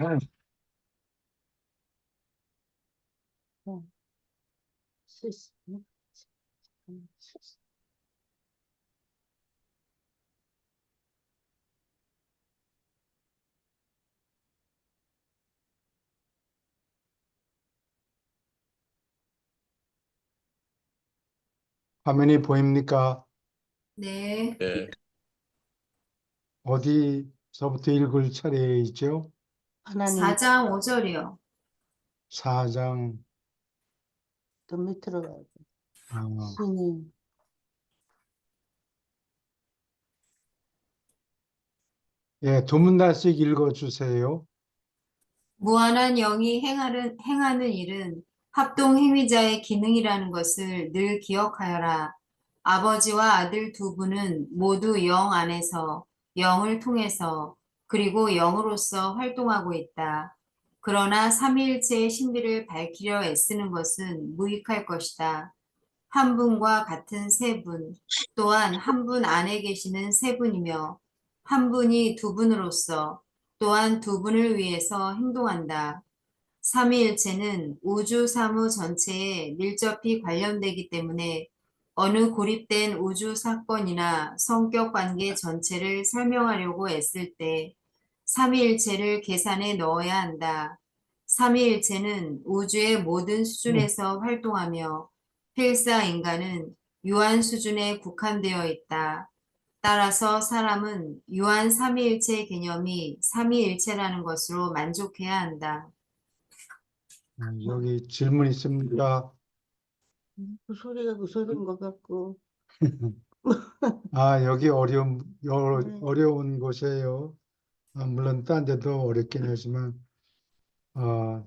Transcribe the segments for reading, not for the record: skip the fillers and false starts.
음. 어, 쓰시- 화면이 보입니까? 네, 네, 어디서부터 읽을 차례이죠? 하나님 4장 5절이요. 4장, 더 밑으로 가야 돼. 어, 신이 예, 두 문단씩 읽어주세요. 무한한 영이 행하는 일은 합동 행위자의 기능이라는 것을 늘 기억하여라. 아버지와 아들 두 분은 모두 영 안에서 영을 통해서 그리고 영으로서 활동하고 있다. 그러나 삼위일체의 신비를 밝히려 애쓰는 것은 무익할 것이다. 한 분과 같은 세 분, 또한 한 분 안에 계시는 세 분이며 한 분이 두 분으로서 또한 두 분을 위해서 행동한다. 삼위일체는 우주 사무 전체에 밀접히 관련되기 때문에 어느 고립된 우주 사건이나 성격 관계 전체를 설명하려고 애쓸 때 삼위일체를 계산에 넣어야 한다. 삼위일체는 우주의 모든 수준에서 활동하며 필사 인간은 유한 수준에 국한되어 있다. 따라서 사람은 유한 삼위일체 개념이 삼위일체라는 것으로 만족해야 한다. 여기 질문 있습니다. 그 소리가 그 소리인 것 같고 여기 네. 어려운 곳이에요. 물론 딴 데도 어렵긴 하지만, 어,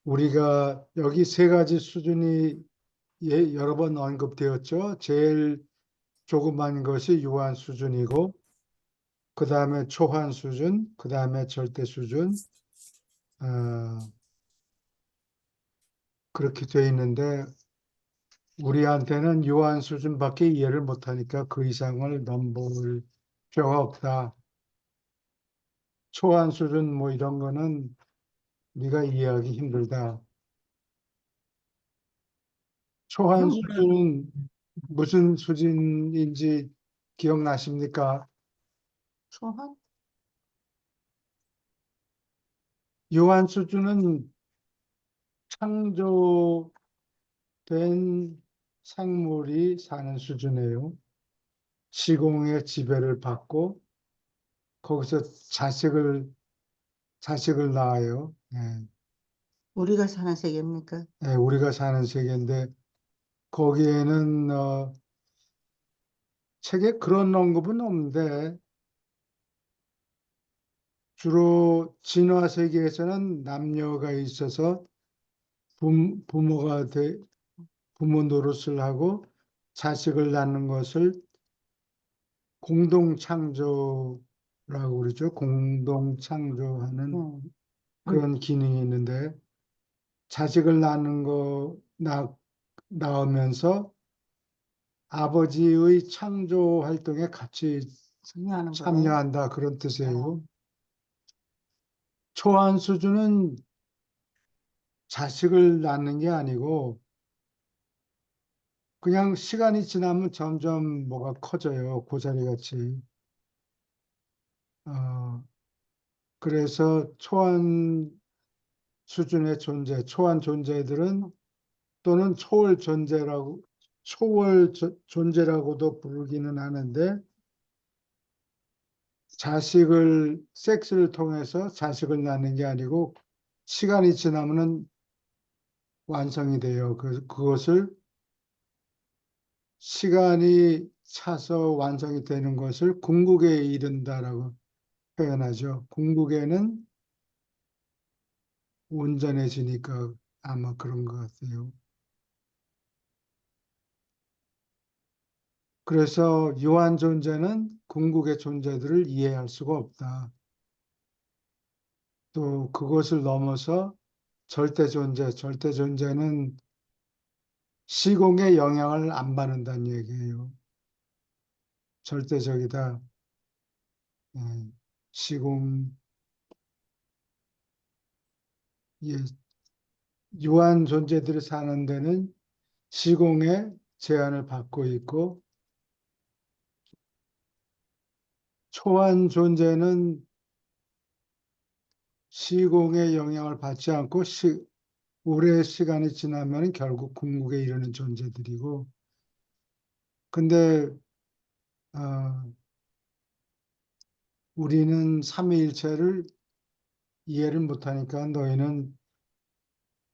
우리가 여기 세 가지 수준이 여러 번 언급되었죠. 제일 조그만 것이 유한 수준이고, 그 다음에 초한 수준, 그 다음에 절대 수준, 어, 그렇게 돼 있는데, 우리한테는 유한 수준밖에 이해를 못하니까 그 이상을 넘볼 필요가 없다. 초한 수준 뭐 이런 거는 우리가 이해하기 힘들다. 초한 수준은 무슨 수준인지 기억나십니까? 초한 유한 수준은 창조된 생물이 사는 수준이에요. 시공의 지배를 받고 거기서 자식을 낳아요. 예. 우리가 사는 세계입니까? 예, 우리가 사는 세계인데 거기에는 책에 그런 언급은 없는데 주로 진화 세계에서는 남녀가 있어서 부모가 부모 노릇을 하고 자식을 낳는 것을 공동 창조라고 그러죠. 공동 창조하는 응. 그런 기능이 있는데 자식을 낳으면서 아버지의 창조 활동에 같이 참여하는 거네. 참여한다 그런 뜻이에요. 초안 수준은 자식을 낳는 게 아니고 그냥 시간이 지나면 점점 뭐가 커져요. 고자리 같이. 어, 그래서 초안 수준의 초안 존재들은 또는 존재라고도 부르기는 하는데 섹스를 통해서 자식을 낳는 게 아니고 시간이 지나면은 완성이 돼요. 그것을 시간이 차서 완성이 되는 것을 궁극에 이른다라고 표현하죠. 궁극에는 온전해지니까 아마 그런 것 같아요. 그래서 유한 존재는 궁극의 존재들을 이해할 수가 없다. 또 그것을 넘어서 절대 존재는 시공의 영향을 안 받는다는 얘기예요. 절대적이다. 시공, 예, 유한 존재들이 사는 데는 시공의 제한을 받고 있고, 초한 존재는 시공의 영향을 받지 않고 오랜 시간이 지나면 결국 궁극에 이르는 존재들이고, 근데 우리는 삼위일체를 이해를 못하니까 너희는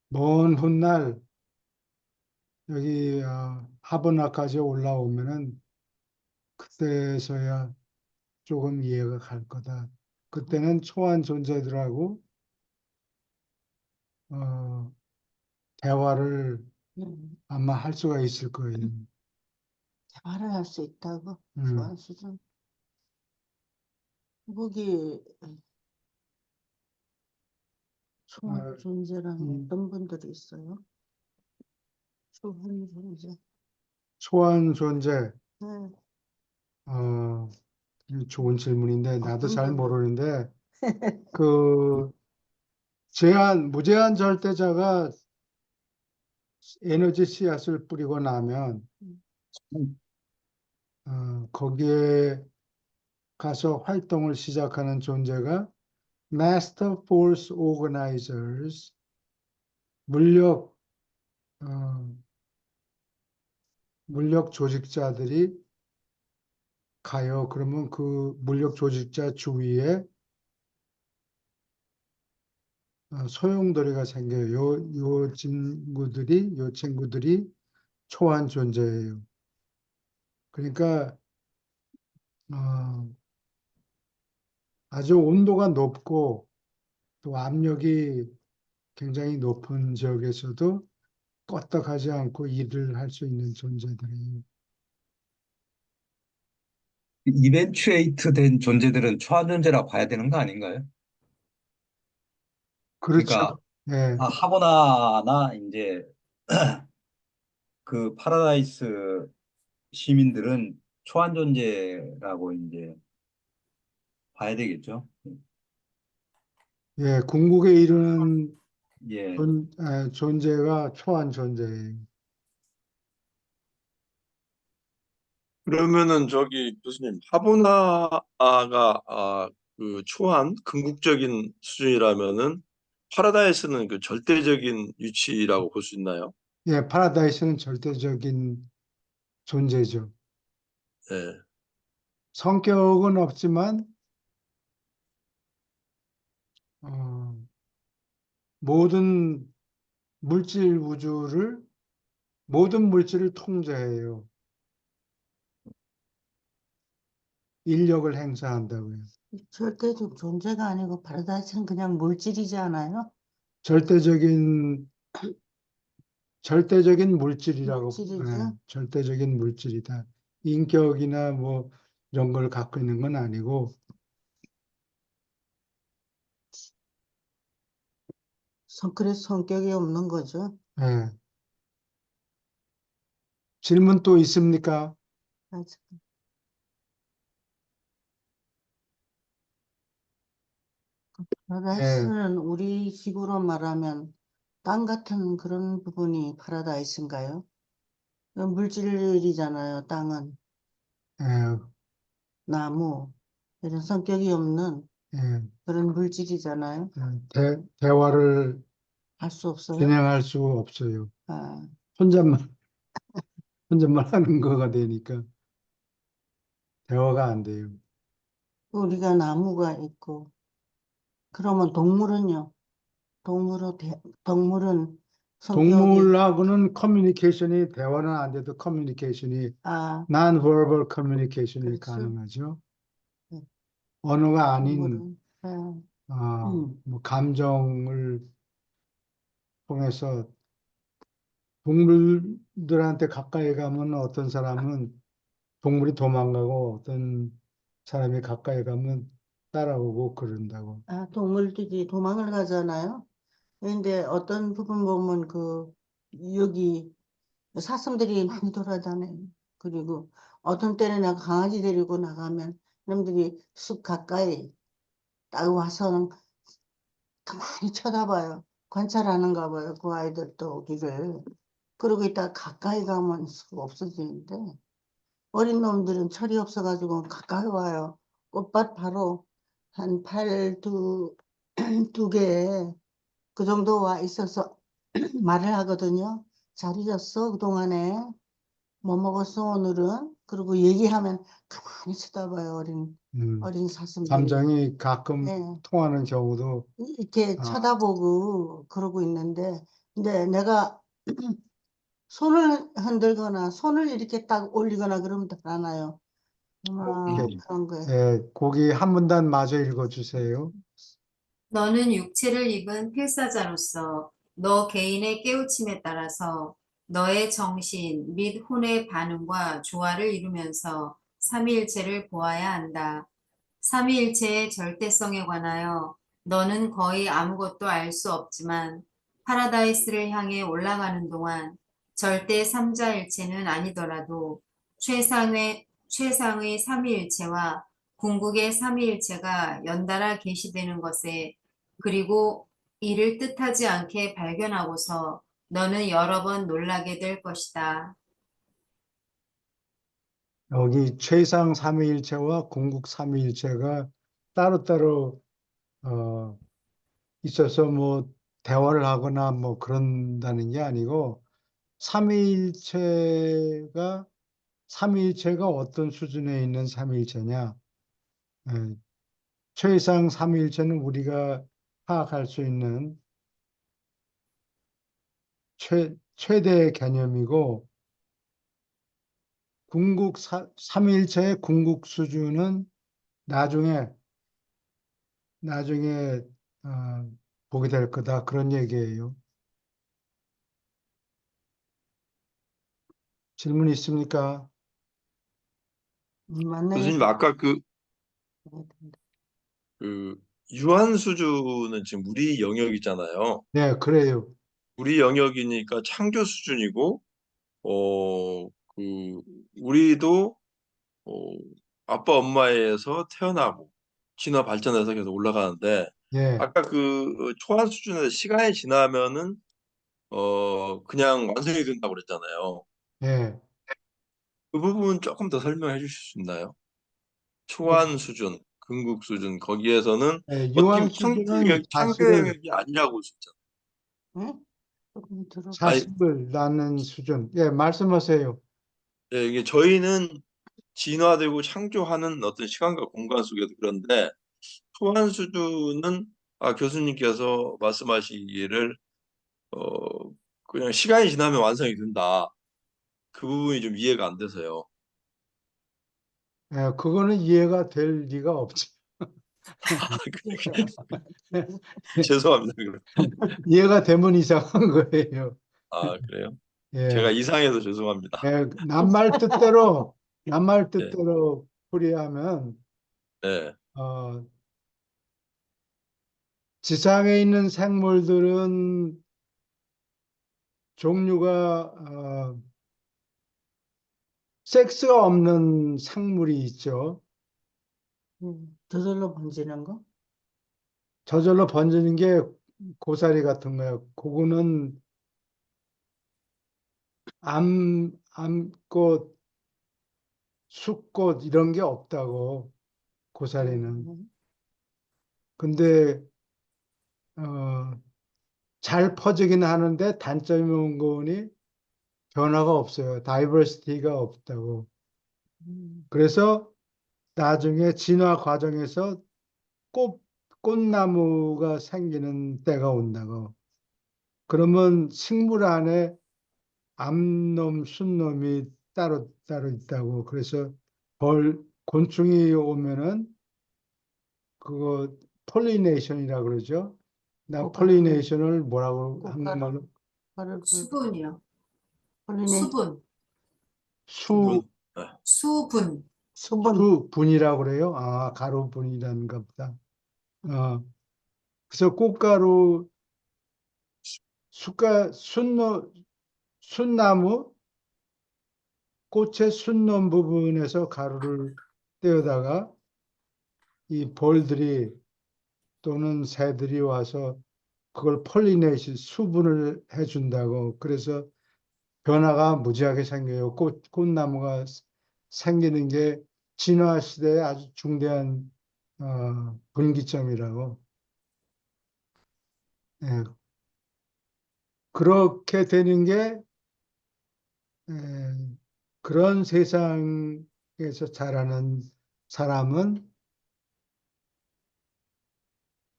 먼 훗날 여기 하버나까지 올라오면은 그때서야 조금 이해가 갈 거다. 그때는 초한 존재들하고 어, 대화를 음, 아마 할 수가 있을 거예요. 대화를 할 수 있다고. 음. 초안 수준. 거기 초안 아, 존재라는 이 어떤 분들이 있어요? 초안 존재. 초한 존재, 네, 어, 좋은 질문인데 나도 어떤 잘 분들? 모르는데 그 무제한 절대자가 에너지 씨앗을 뿌리고 나면 거기에 가서 활동을 시작하는 존재가 Master Force Organizers, 물력 어, 물력 조직자들이 가요. 그러면 그 물력 조직자 주위에 소용돌이가 생겨요. 요 친구들이 초한 존재예요. 그러니까 어, 아주 온도가 높고 또 압력이 굉장히 높은 지역에서도 껐떡하지 않고 일을 할 수 있는 존재들이에요. 이벤츄에이트 된 존재들은 초한 존재라고 봐야 되는 거 아닌가요? 그러니까 그렇죠. 예, 하버나나 이제 그 파라다이스 시민들은 초한 존재라고 이제 봐야 되겠죠. 예, 궁극에 이르는 예. 존재가 초한 존재예요. 그러면은 저기 교수님 하보나가 그 초한 궁극적인 수준이라면은 파라다이스는 그 절대적인 위치라고 볼 수 있나요? 예, 파라다이스는 절대적인 존재죠. 예. 성격은 없지만 어, 모든 모든 물질을 통제해요. 인력을 행사한다고요. 절대적 존재가 아니고 파라다이스는 그냥 물질이지 않아요? 절대적인 절대적인 물질이라고, 물질이죠? 절대적인 물질이다. 인격이나 뭐 이런 걸 갖고 있는 건 아니고, 그래서 성격이 없는 거죠. 예. 질문 또 있습니까? 맞아. 예, 파라다이스는 우리 식으로 말하면 땅 같은 그런 부분이 파라다이스인가요? 물질이잖아요, 땅은. 예, 나무, 이런 성격이 없는 예. 그런 물질이잖아요. 대화를 할 수 없어요? 진행할 수 없어요. 아, 혼잣말, 혼잣말 하는 거가 되니까 대화가 안 돼요. 우리가 나무가 있고, 그러면 동물은요? 동물은 성격이, 동물하고는 대화는 안 돼도 커뮤니케이션이, 아, non-verbal communication이 그렇죠. 가능하죠. 네, 언어가 아닌, 동물은, 아, 뭐, 감정을 통해서 동물들한테 가까이 가면 어떤 사람은 동물이 도망가고 어떤 사람이 가까이 가면 따라오고 그런다고. 동물들이 도망을 가잖아요. 근데 어떤 부분 보면 여기 사슴들이 많이 돌아다녀요. 그리고 어떤 때는 내가 강아지 데리고 나가면 사람들이 숲 가까이 딱 와서는 가만히 쳐다봐요. 관찰하는가 봐요. 그 아이들도 우리를. 그러고 있다가 가까이 가면 수가 없어지는데 어린 놈들은 철이 없어가지고 가까이 와요. 꽃밭 바로 한 팔 두 개에 그 정도 와 있어서 말을 하거든요. 잘 잊었어, 그동안에. 뭐 먹었어, 오늘은? 그리고 얘기하면 가만히 쳐다봐요, 음, 어린 사슴들이. 감정이 가끔 네. 통하는 경우도 이렇게 아, 쳐다보고 그러고 있는데, 근데 내가 손을 흔들거나 손을 이렇게 딱 올리거나 그러면 안 와요. 막 음. 그런 거예요. 예, 거기 한 문단 마저 읽어주세요. 너는 육체를 입은 필사자로서 너 개인의 깨우침에 따라서 너의 정신 및 혼의 반응과 조화를 이루면서 삼위일체를 보아야 한다. 삼위일체의 절대성에 관하여 너는 거의 아무것도 알 수 없지만 파라다이스를 향해 올라가는 동안 절대 삼자일체는 아니더라도 최상의 삼위일체와 궁극의 삼위일체가 연달아 계시되는 것에 그리고 이를 뜻하지 않게 발견하고서 너는 여러 번 놀라게 될 것이다. 여기 최상 삼위일체와 궁극 삼위일체가 따로따로 있어서 뭐 대화를 하거나 뭐 그런다는 게 아니고 삼위일체가 삼위일체가 어떤 수준에 있는 삼위일체냐? 예, 최상 삼위일체는 우리가 파악할 수 있는 최대 개념이고 삼위일체의 궁극 수준은 나중에 나중에 어, 보게 될 거다 그런 얘기예요. 질문 있습니까? 만나게 교수님 아까 그 유한 수준은 지금 우리 영역이잖아요. 네, 그래요. 우리 영역이니까 창조 수준이고, 그 우리도 어, 아빠 엄마에서 태어나고 진화 발전해서 계속 올라가는데 예, 아까 그 초안 수준에서 시간이 지나면은 그냥 완성이 된다고 그랬잖아요. 예. 그 부분 조금 더 설명해 주실 수 있나요? 초안 수준, 궁극 수준 거기에서는 어떻게 유한 수준은 창조 영역이 아니라고 했잖아요. 응? 조금 들어. 아니, 자식을 낳는 수준. 예, 말씀하세요. 예, 이게 저희는 진화되고 창조하는 어떤 시간과 공간 속에도 그런데 초안 수준은 교수님께서 말씀하시기를 그냥 시간이 지나면 완성이 된다. 그 부분이 좀 이해가 안 돼서요. 예, 그거는 이해가 될 리가 없지. 죄송합니다. 그럼. 이해가 되면 이상한 거예요. 그래요? 예, 제가 이상해서 죄송합니다. 예, 낱말 예, 뜻대로 풀이하면, 네, 어, 지상에 있는 생물들은 종류가, 섹스가 없는 생물이 있죠. 저절로 번지는 거? 저절로 번지는 게 고사리 같은 거예요. 그거는 암꽃, 숫꽃 이런 게 없다고, 고사리는. 음, 근데, 어, 잘 퍼지긴 하는데 단점이 온 거니 변화가 없어요. 다이버시티가 없다고. 음, 그래서 나중에 진화 과정에서 꽃, 꽃나무가 생기는 때가 온다고. 그러면 식물 안에 암놈, 순놈이 따로 있다고. 그래서 곤충이 오면은 그거 폴리네이션이라고 그러죠. 나 꽃가루, 폴리네이션을 뭐라고 꽃가루, 한국말로 가루, 수분이요. 폴리네, 수분, 수, 수분. 네. 수분. 수분. 수분이라고 그래요. 아, 가루분이라는가 보다. 어, 그래서 꽃가루, 순나무, 꽃의 순놈 부분에서 가루를 떼어다가 이 벌들이 또는 새들이 와서 그걸 폴리네이션 수분을 해준다고. 그래서 변화가 무지하게 생겨요. 꽃나무가 생기는 게 진화 시대의 아주 중대한 분기점이라고. 예, 그렇게 되는 게 예, 그런 세상에서 자라는 사람은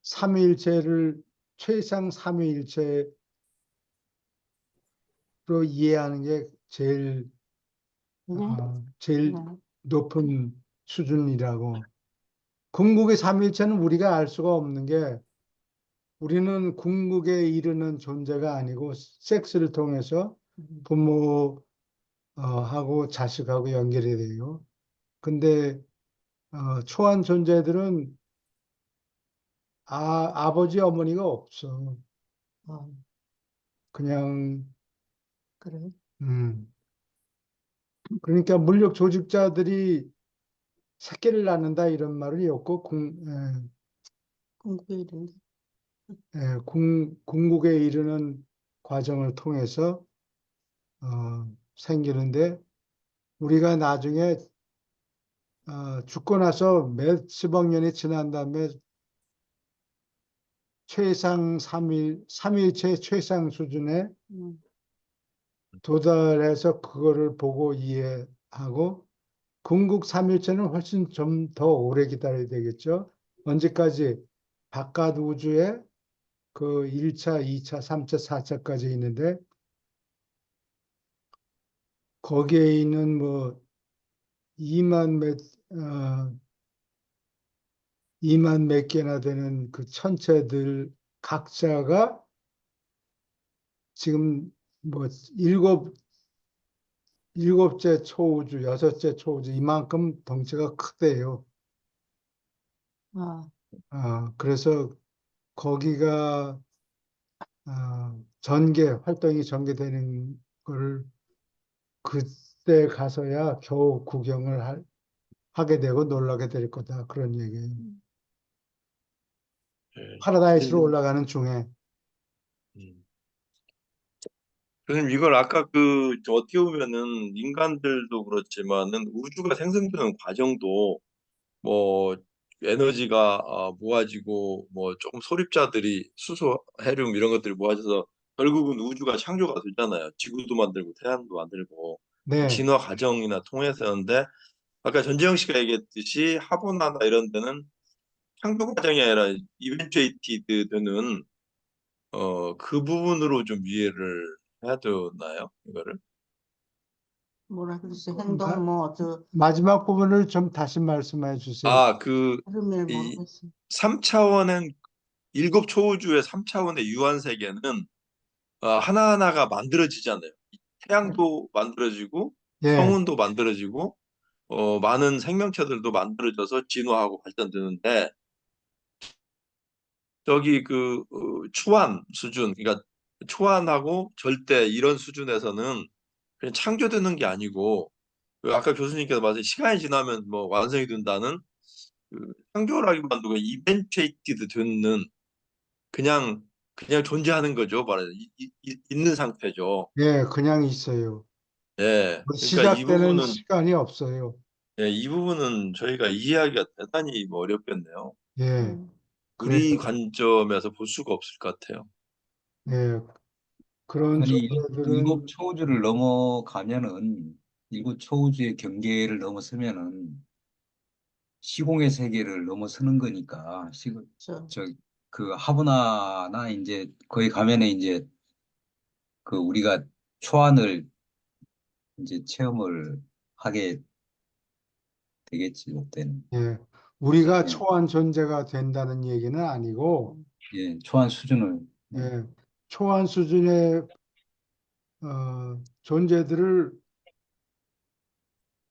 삼위일체를 최상 삼위일체로 이해하는 게 네. 제일 네. 높은 수준이라고. 궁극의 삼위일체는 우리가 알 수가 없는 게 우리는 궁극에 이르는 존재가 아니고 섹스를 통해서 음. 부모하고 자식하고 연결이 돼요. 근데 초한 존재들은 아버지 어머니가 없어. 어, 그냥 그래. 음, 그러니까 물력 조직자들이 새끼를 낳는다 이런 말이 없고 궁극의 이름. 궁극에 이르는 과정을 통해서 생기는데 우리가 나중에 죽고 나서 몇십억 년이 지난 다음에 삼일체 최상 수준에 음. 도달해서 그거를 보고 이해하고 궁극 삼일체는 훨씬 좀 더 오래 기다려야 되겠죠. 언제까지 바깥 우주에 그 1차, 2차, 3차, 4차까지 있는데 거기에 있는 뭐 2만 몇, 어, 2만 몇 개나 되는 그 천체들 각자가 지금 뭐 일곱째 초우주, 여섯째 초우주 이만큼 덩치가 크대요. 아, 그래서 거기가 활동이 전개되는 거를 그때 가서야 겨우 구경을 하게 되고 놀라게 될 거다. 그런 얘기예요. 예. 파라다이스로 올라가는 중에. 음. 교수님, 이걸 아까 어떻게 보면은 인간들도 그렇지만은 우주가 생성되는 과정도 뭐 에너지가 모아지고 뭐 조금 소립자들이 수소, 헤륨 이런 것들이 모아져서 결국은 우주가 창조가 되잖아요. 지구도 만들고 태양도 만들고 그 네, 진화 과정이나 통해서인데 아까 전재영 씨가 얘기했듯이 하보나나 이런 데는 창조 과정이 아니라 이벤츄에이티드 되는 그 부분으로 좀 이해를 해야 되나요? 이거를? 뭐라 그랬어? 마, 행동 뭐 마지막 부분을 좀 다시 말씀해 주세요. 아, 이름을 이 모르겠어. 3차원은 일곱 초우주의 3차원의 유한 세계는 하나하나가 만들어지잖아요. 태양도 만들어지고 예, 성운도 만들어지고 많은 생명체들도 만들어져서 진화하고 발전되는데 저기 초안 수준, 그러니까 초안하고 절대 이런 수준에서는 그냥 창조되는 게 아니고 그 아까 교수님께서 말씀 시간이 지나면 뭐 완성이 된다는 창조라기보다는 이벤트이티드 되는 그냥 존재하는 거죠. 말하자면 있는 상태죠. 예, 그냥 있어요. 예. 그러니까 이 시작되는 부분은 시간이 없어요. 예, 이 부분은 저희가 이해하기가 대단히 뭐 어렵겠네요. 예, 음. 그래서, 우리 관점에서 볼 수가 없을 것 같아요. 예, 그런 아니, 일곱 존재들은, 초우주를 넘어가면은, 일곱 초우주의 경계를 넘어서면은, 시공의 세계를 넘어서는 거니까, 저, 하브나나 이제, 거기 가면은 이제, 우리가 초안을 이제 체험을 하게 되겠지, 그때는. 예, 우리가 예, 초한 존재가 된다는 얘기는 아니고, 예, 초안 수준을, 예, 초한 수준의 존재들을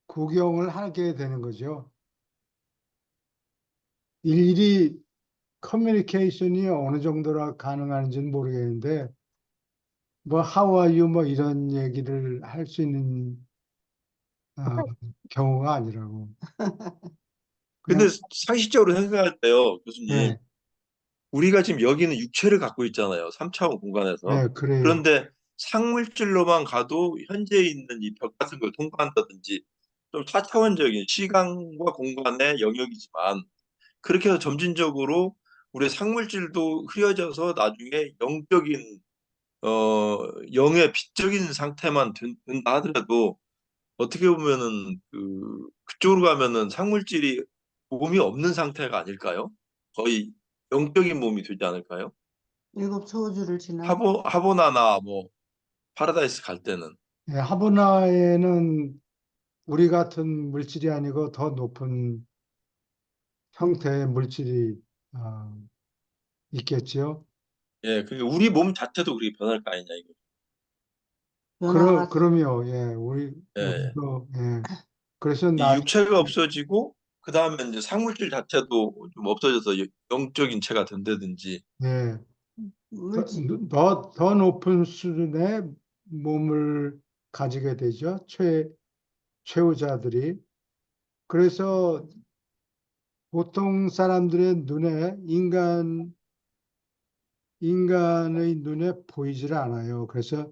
구경을 하게 되는 거죠. 일일이 커뮤니케이션이 어느 정도나 가능한지는 모르겠는데, 뭐, how are you, 뭐, 이런 얘기를 할 수 있는 어, 경우가 아니라고. 근데 그냥, 상식적으로 생각할 때요, 교수님. 예, 우리가 지금 여기는 육체를 갖고 있잖아요. 3차원 공간에서. 네, 그래요. 그런데 상물질로만 가도 현재 있는 이 벽 같은 걸 통과한다든지 좀 4차원적인 시간과 공간의 영역이지만 그렇게 해서 점진적으로 우리의 상물질도 흐려져서 나중에 영적인 영의 빛적인 상태만 된다 하더라도 어떻게 보면은 그쪽으로 가면은 상물질이 몸이 없는 상태가 아닐까요? 거의 영적인 몸이 되지 않을까요? 일곱 초우주를 지나 하보나나 뭐 파라다이스 갈 때는 예, 하보나에는 우리 같은 물질이 아니고 더 높은 형태의 물질이 있겠지요. 예, 그러니까 우리 몸 자체도 그렇게 변할 거 아니냐 이거. 변화가 그럼요. 예, 예, 우리도, 예. 그래서 이 나중에, 육체가 없어지고 그 다음에 이제 상물질 자체도 좀 없어져서 영적인 체가 된다든지. 예, 물질 더 높은 수준의 몸을 가지게 되죠. 최후자들이. 그래서 보통 사람들의 눈에, 인간의 눈에 보이질 않아요. 그래서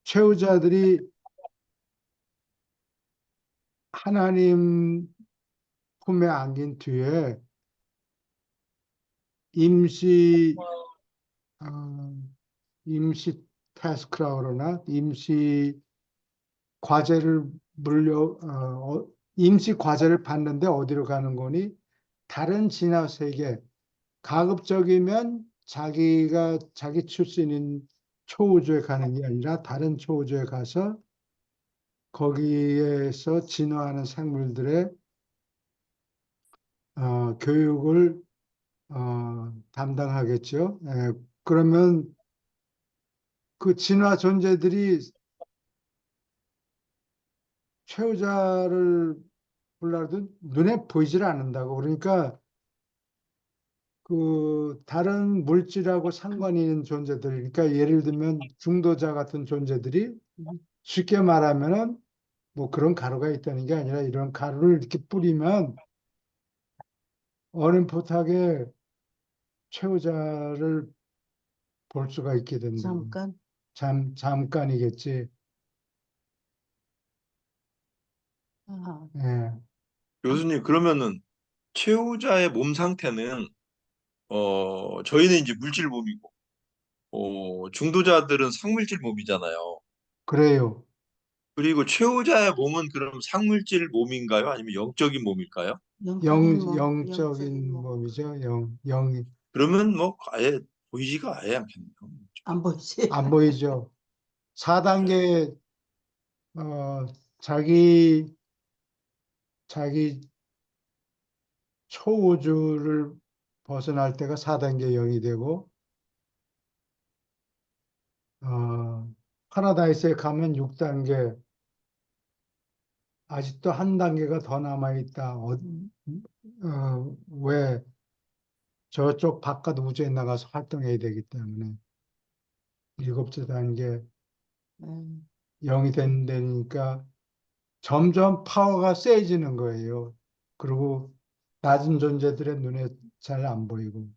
최후자들이 하나님 품에 안긴 뒤에 임시, 어, 임시 태스크라 그러나 임시 과제를 받는데 어디로 가는 거니? 다른 진화 세계, 가급적이면 자기 출신인 초우주에 가는 게 아니라 다른 초우주에 가서 거기에서 진화하는 생물들의 교육을 담당하겠죠. 예, 그러면 그 진화 존재들이 최후자를 불러도 눈에 보이질 않는다고. 그러니까 그 다른 물질하고 상관이 있는 존재들, 그러니까 예를 들면 중도자 같은 존재들이 쉽게 말하면은 뭐 그런 가루가 있다는 게 아니라 이런 가루를 이렇게 뿌리면 어렴풋하게 최후자를 볼 수가 있게 된다고. 잠깐 잠깐이겠지. 아, 예. 교수님 그러면은 최후자의 몸 상태는 저희는 이제 물질 몸이고 중도자들은 상물질 몸이잖아요. 그래요. 그리고 최후자의 몸은 그럼 상물질 몸인가요? 아니면 영적인 몸일까요? 영적인 영적인 몸. 몸이죠. 영이 그러면 뭐 아예 보이지가 아예 않겠네요. 안 보이지? 안 보이죠. 4단계 어, 자기 자기 초우주를 벗어날 때가 4단계 영이 되고 파라다이스에 가면 6단계 아직도 한 단계가 더 남아 있다. 왜 저쪽 바깥 우주에 나가서 활동해야 되기 때문에 일곱째 단계 음, 0이 된다니까 점점 파워가 세지는 거예요. 그리고 낮은 존재들의 눈에 잘 안 보이고.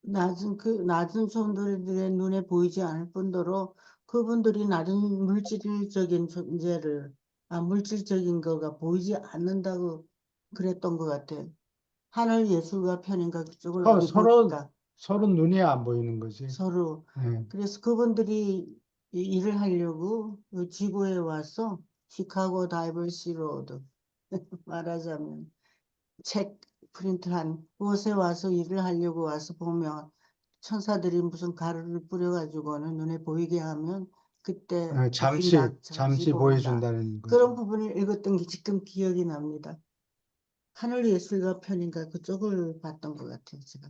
낮은 손들의 눈에 보이지 않을 뿐더러 그분들이 낮은 물질적인 물질적인 거가 보이지 않는다고 그랬던 것 같아. 하늘 예술가 편인가 그쪽을 서, 어디 서로, 보니까 서로 눈이 안 보이는 거지. 서로 예. 그래서 그분들이 일을 하려고 이 지구에 와서 시카고 다이버시 로드 말하자면 책 프린트한 곳에 와서 일을 하려고 와서 보면 천사들이 무슨 가루를 뿌려가지고는 눈에 보이게 하면 그때 잠시, 잠시 잠시 본다. 보여준다는 그런 거죠. 부분을 읽었던 게 지금 기억이 납니다. 하늘예술가 편인가 그쪽을 봤던 것 같아요, 제가.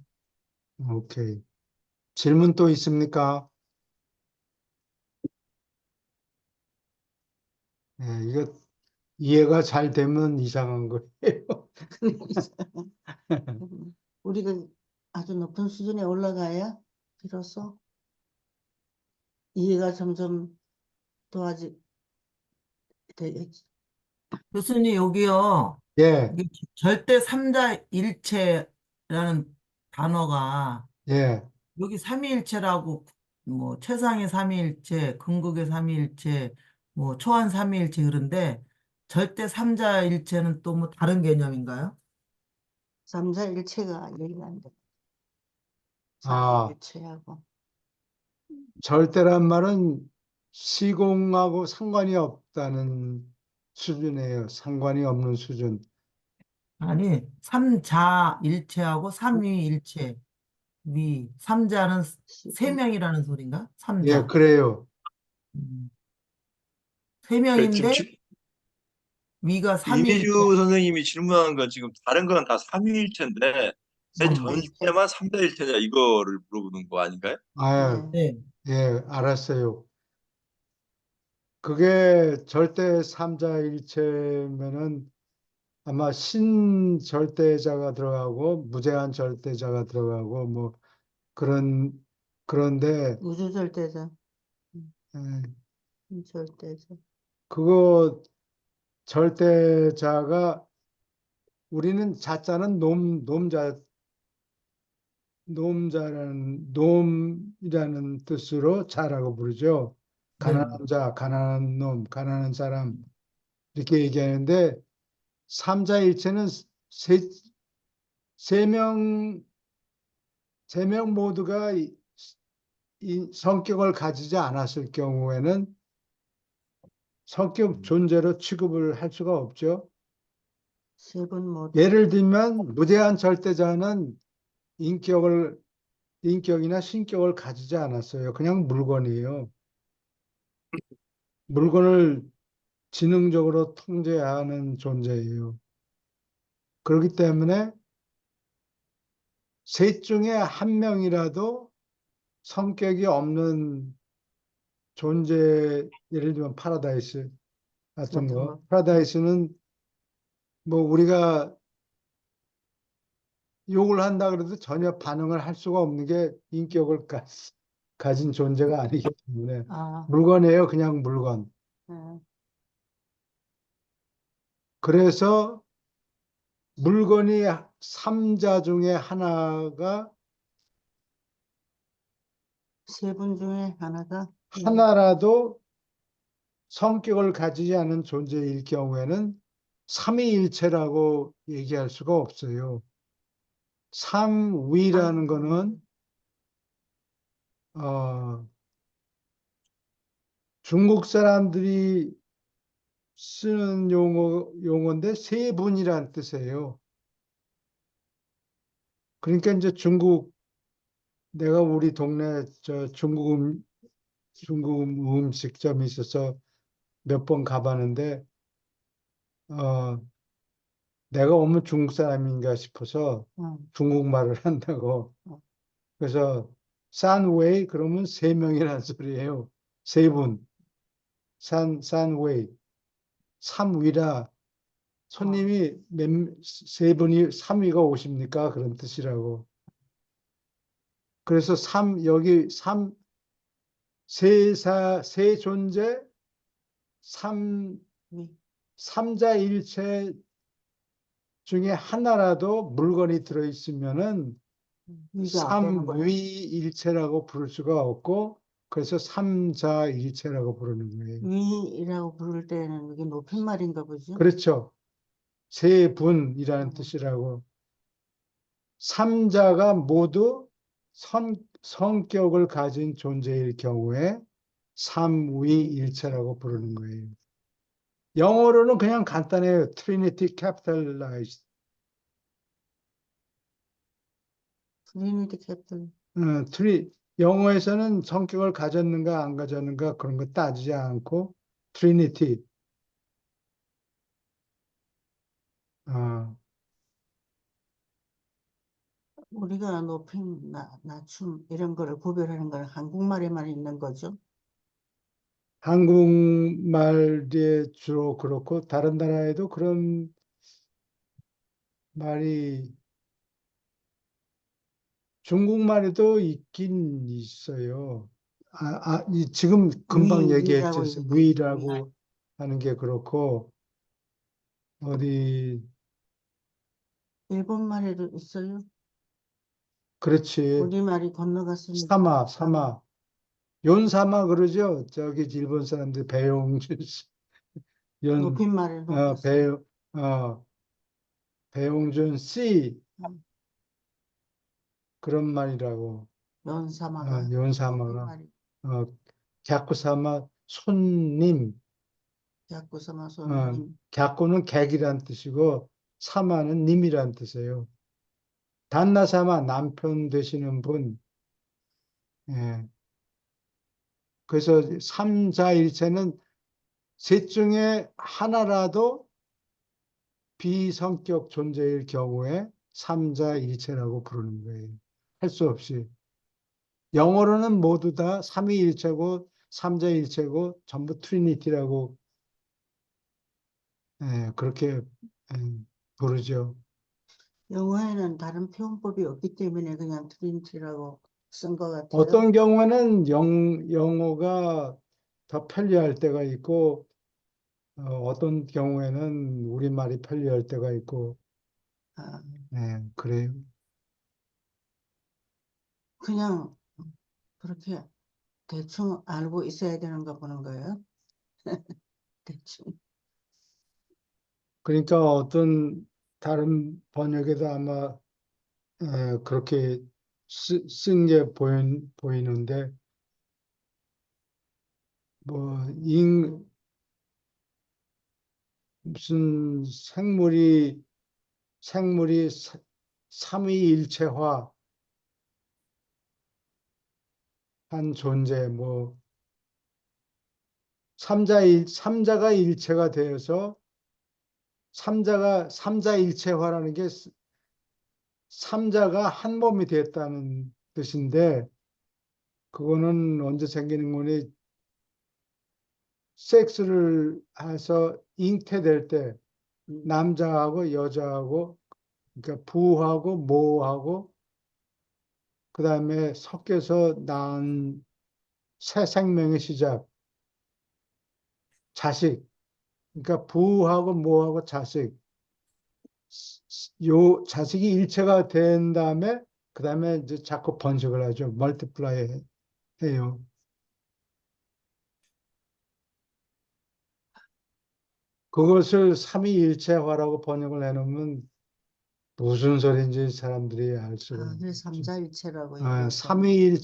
오케이. 질문 또 있습니까? 예, 이거 이해가 잘 되면 이상한 거예요. 우리가 아주 높은 수준에 올라가야 비로소 이해가 점점 도와지 되겠지. 교수님, 여기요. 예, 이게 절대 삼자 일체라는 단어가 예. 여기 삼위일체라고 뭐 최상의 삼위일체, 근극의 삼위일체, 뭐 초한 삼위일체 그런데 절대 삼자일체는 또 뭐 다른 개념인가요? 삼자일체가 얘기가 안 돼. 아, 삼일체하고. 절대란 말은 시공하고 상관이 없다는 수준이에요. 상관이 없는 수준. 아니, 삼자일체하고 삼위일체, 삼자는 세 시공. 명이라는 소린가? 예, 삼자. 그래요. 음, 세 지금 명인데 위가 삼위일체. 이미주 선생님이 질문하는 건 지금 다른 건 다 삼위일체인데 왜 삼위일체. 전체만 삼자일체냐 이거를 물어보는 거 아닌가요? 아, 네. 네. 예, 알았어요. 그게 절대 삼자일체면은 아마 신절대자가 들어가고 무제한 절대자가 들어가고 뭐 그런데 우주절대자. 에, 절대자. 그거 절대자가 우리는 자자는 놈이라는 뜻으로 자라고 부르죠. 네. 가난한 자, 가난한 놈, 가난한 사람 이렇게 얘기하는데 삼자일체는 세, 세 명, 세 명 모두가 이 성격을 가지지 않았을 경우에는 성격 존재로 취급을 할 수가 없죠. 세 분 모두. 예를 들면 무대한 절대자는 인격을 인격이나 신격을 가지지 않았어요. 그냥 물건이에요. 물건을 지능적으로 통제하는 존재예요. 그렇기 때문에 셋 중에 한 명이라도 성격이 없는 존재, 예를 들면 파라다이스 같은 같은 거. 거. 파라다이스는 뭐 우리가 욕을 한다 그래도 전혀 반응을 할 수가 없는 게 인격을 가진 존재가 아니기 때문에 아, 물건이에요. 그냥 물건. 네. 그래서 물건이 삼자 중에 하나가 세 분 중에 하나가. 하나라도 성격을 가지지 않은 존재일 경우에는 삼위일체라고 얘기할 수가 없어요. 삼위라는 거는 중국 사람들이 쓰는 용어인데 세 분이란 뜻이에요. 그러니까 이제 내가 우리 동네 저 중국 음식점이 있어서 몇 번 가봤는데 어, 내가 오면 중국 사람인가 싶어서 중국말을 한다고. 어. 그래서 산웨이 그러면 세 명이란 소리예요. 세 분. 산웨이. 삼위라 손님이 세 분이 삼위가 오십니까? 그런 뜻이라고. 그래서 여기 세 존재, 위. 삼자일체 중에 하나라도 물건이 들어있으면은 위가 되는 거예요. 삼위일체라고 부를 수가 없고, 그래서 삼자일체라고 부르는 거예요. 위라고 부를 때는 이게 높임말인가 보죠. 그렇죠. 세 분이라는 뜻이라고. 삼자가 모두 성격을 가진 존재일 경우에 삼위일체라고 부르는 거예요. 영어로는 그냥 간단해요. Trinity capitalized. 트리니티 캐플. 영어에서는 성격을 가졌는가 안 가졌는가 그런 거 따지지 않고 Trinity. 어, 우리가 높임, 낮춤 이런 거를 구별하는 건 한국말에만 있는 거죠. 한국말에 주로 그렇고 다른 나라에도 그런 말이 중국말에도 있긴 있어요. 지금 금방 위라고 얘기했죠. 얘기해요. 위라고 하는 게 그렇고 어디 일본말에도 있어요. 그렇지. 우리말이 건너갔으니까. 사마. 연사마 그러죠. 저기 일본 사람들 배용준 씨. 높임말을 넘겼어. 배용준 씨 음, 그런 말이라고. 연사마가 연사마가 높임말이 갸쿠사마 손님. 야구사마 손님. 갸쿠는 객이란 뜻이고 사마는 님이란 뜻이에요. 단나사마 남편 되시는 분. 예. 그래서 삼자일체는 셋 중에 하나라도 비성격 존재일 경우에 삼자일체라고 부르는 거예요. 할 수 없이. 영어로는 모두 다 삼위일체고 삼자일체고 전부 트리니티라고 그렇게 부르죠. 영어에는 다른 표현법이 없기 때문에 그냥 트린티라고 쓴 것 같아요. 어떤 경우에는 영어가 더 편리할 때가 있고 어떤 경우에는 우리말이 편리할 때가 있고 아, 그래요. 그냥 그렇게 대충 알고 있어야 되는 거 보는 거예요. 대충. 그러니까 어떤 다른 번역에도 아마 그렇게 쓴 게 보이는데 뭐 무슨 생물이 삼위일체화 한 존재 뭐 삼자가 일체가 되어서 삼자일체화라는 게 삼자가 한 몸이 됐다는 뜻인데 그거는 언제 생기는 거니 섹스를 해서 잉태될 때 남자하고 여자하고 그러니까 부하고 모하고 그다음에 섞여서 낳은 새 생명의 시작 자식 그러니까 부하고 모하고 자식 요 자식이 일체가 된 다음에 그다음에 이제 자꾸 번식을 하죠. 멀티플라이 해요. 그것을 삼위일체화라고 번역을 해놓으면 무슨 소리인지 사람들이 알 수가 아, 그래서 없죠. 삼자일체라고 얘기했잖아요.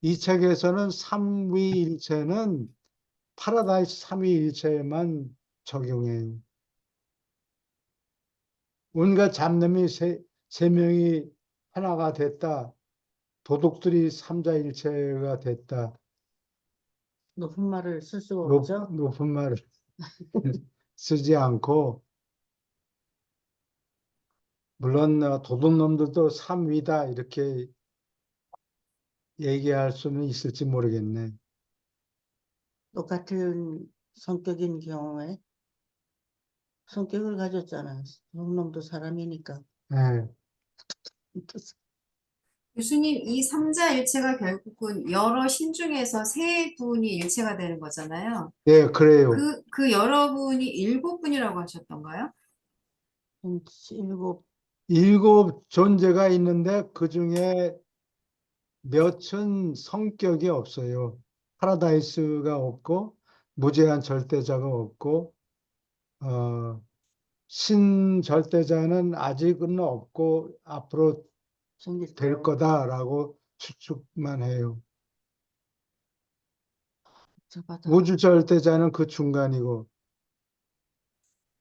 이 책에서는 삼위일체는 파라다이스 삼위일체에만 적용해요. 온갖 잡념이 세 명이 하나가 됐다. 도둑들이 삼자일체가 됐다. 높은 말을 쓸 수가 없죠. 높은 말을 쓰지 않고 물론 도둑놈들도 삼위다 이렇게 얘기할 수는 있을지 모르겠네. 똑같은 성격인 경우에 성격을 가졌잖아요. 놈도 사람이니까. 네. 교수님, 이 삼자일체가 결국은 여러 신 중에서 세 분이 일체가 되는 거잖아요. 네, 그래요. 그 여러분이 7분이라고 하셨던가요? 일곱 7존재가 있는데 그 중에 몇은 성격이 없어요. 파라다이스가 없고 무제한 절대자가 없고 신절대자는 아직은 없고 앞으로 생길 될 거다라고 추측만 해요. 복잡하다. 우주절대자는 그 중간이고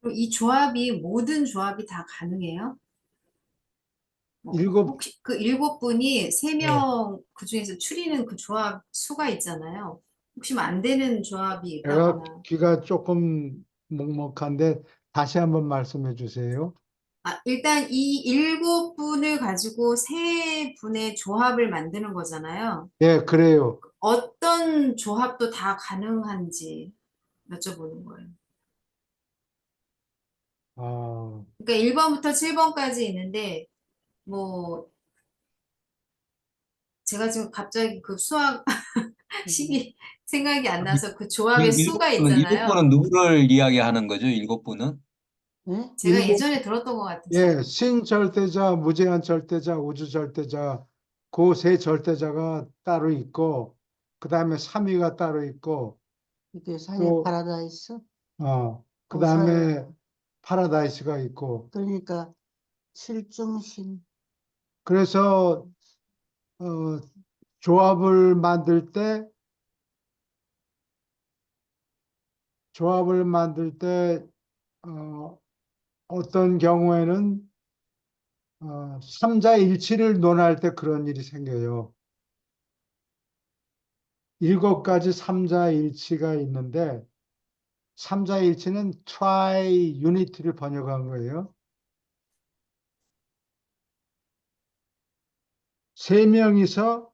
그럼 이 조합이 모든 조합이 다 가능해요? 일곱 혹시 그 7분이 3명 그중에서 추리는 그 조합 수가 있잖아요. 혹시 뭐 안 되는 조합이 제가 있다거나. 귀가 조금 먹먹한데 다시 한번 말씀해 주세요. 일단 이 7분을 가지고 3분의 조합을 만드는 거잖아요. 예, 그래요. 어떤 조합도 다 가능한지 여쭤보는 거예요. 아, 그러니까 1번부터 7번까지 있는데 뭐 제가 지금 갑자기 그 수학 식이 생각이 안 나서 그 조합의 수가 일곱 있잖아요. 분은 누구를 이야기하는 거죠? 7분은? 네? 제가 일곱- 예전에 들었던 것 같아서. 예, 신절대자, 무제한 절대자, 우주절대자 그 세 절대자가 따로 있고, 그 다음에 3위가 따로 있고, 이게 산의 또, 파라다이스? 그 사 다음에 파라다이스가 있고, 그러니까 칠중신. 그래서, 어, 조합을 만들 때, 조합을 만들 때, 어떤 경우에는, 삼자일치를 논할 때 그런 일이 생겨요. 7가지 삼자일치가 있는데, 삼자일치는 트라이 유니티를 번역한 거예요. 세 명이서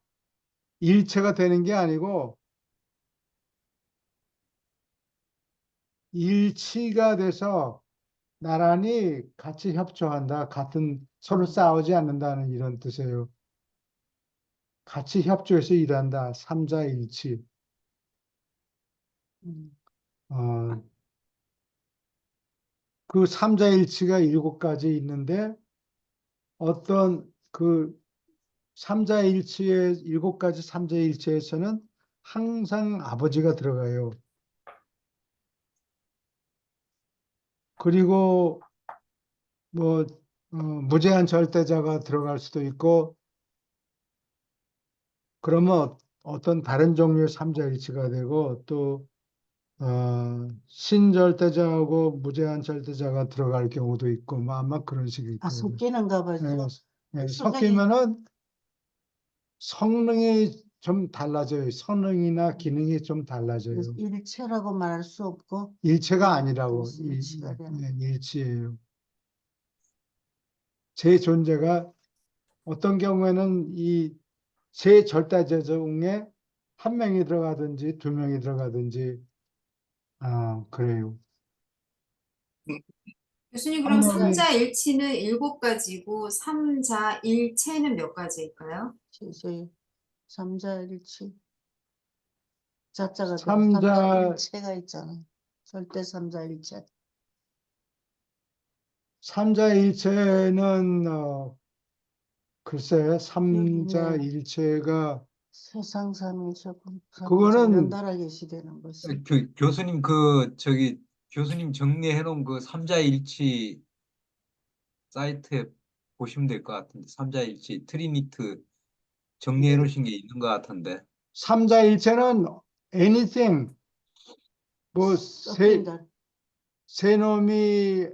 일체가 되는 게 아니고 일치가 돼서 나란히 같이 협조한다. 같은 서로 싸우지 않는다는 이런 뜻이에요. 같이 협조해서 일한다. 삼자일치. 음. 어, 그 삼자일치가 7가지 있는데 어떤 그 삼자일치의 7가지 삼자일치에서는 항상 아버지가 들어가요. 그리고 뭐 무제한 절대자가 들어갈 수도 있고 그러면 어떤 다른 종류의 삼자일치가 되고 또 신절대자하고 무제한 절대자가 들어갈 경우도 있고 뭐 아마 그런 식일 아, 거예요. 섞이는가 봐. 예, 예, 성능이 섞이면은 성능이 좀 달라져요. 성능이나 기능이 좀 달라져요. 일체라고 말할 수 없고 일체가 아니라고 일치가 되는. 일치예요. 제 존재가 어떤 경우에는 이 세 절대자 중에 한 명이 들어가든지 두 명이 들어가든지 그래요. 교수님, 한 그럼 명이 삼자일치는 7가지고 삼자일체는 몇 가지일까요? 저희 삼자일치. 자자가 들어 삼자 삼자일체가 있잖아. 절대 삼자일체. 삼자일체는 글쎄 여기 있네요. 삼자일체가 세상 삼일체, 삼일체 그거는 연달아 계시되는 것이. 교수님 교수님 정리해 놓은 그 삼자일치 사이트에 보시면 될 것 같은데 삼자일치 트리니트 정리해 놓으신 게 있는 것 같은데. 삼자일체는 anything 뭐 섞인다. 세 놈이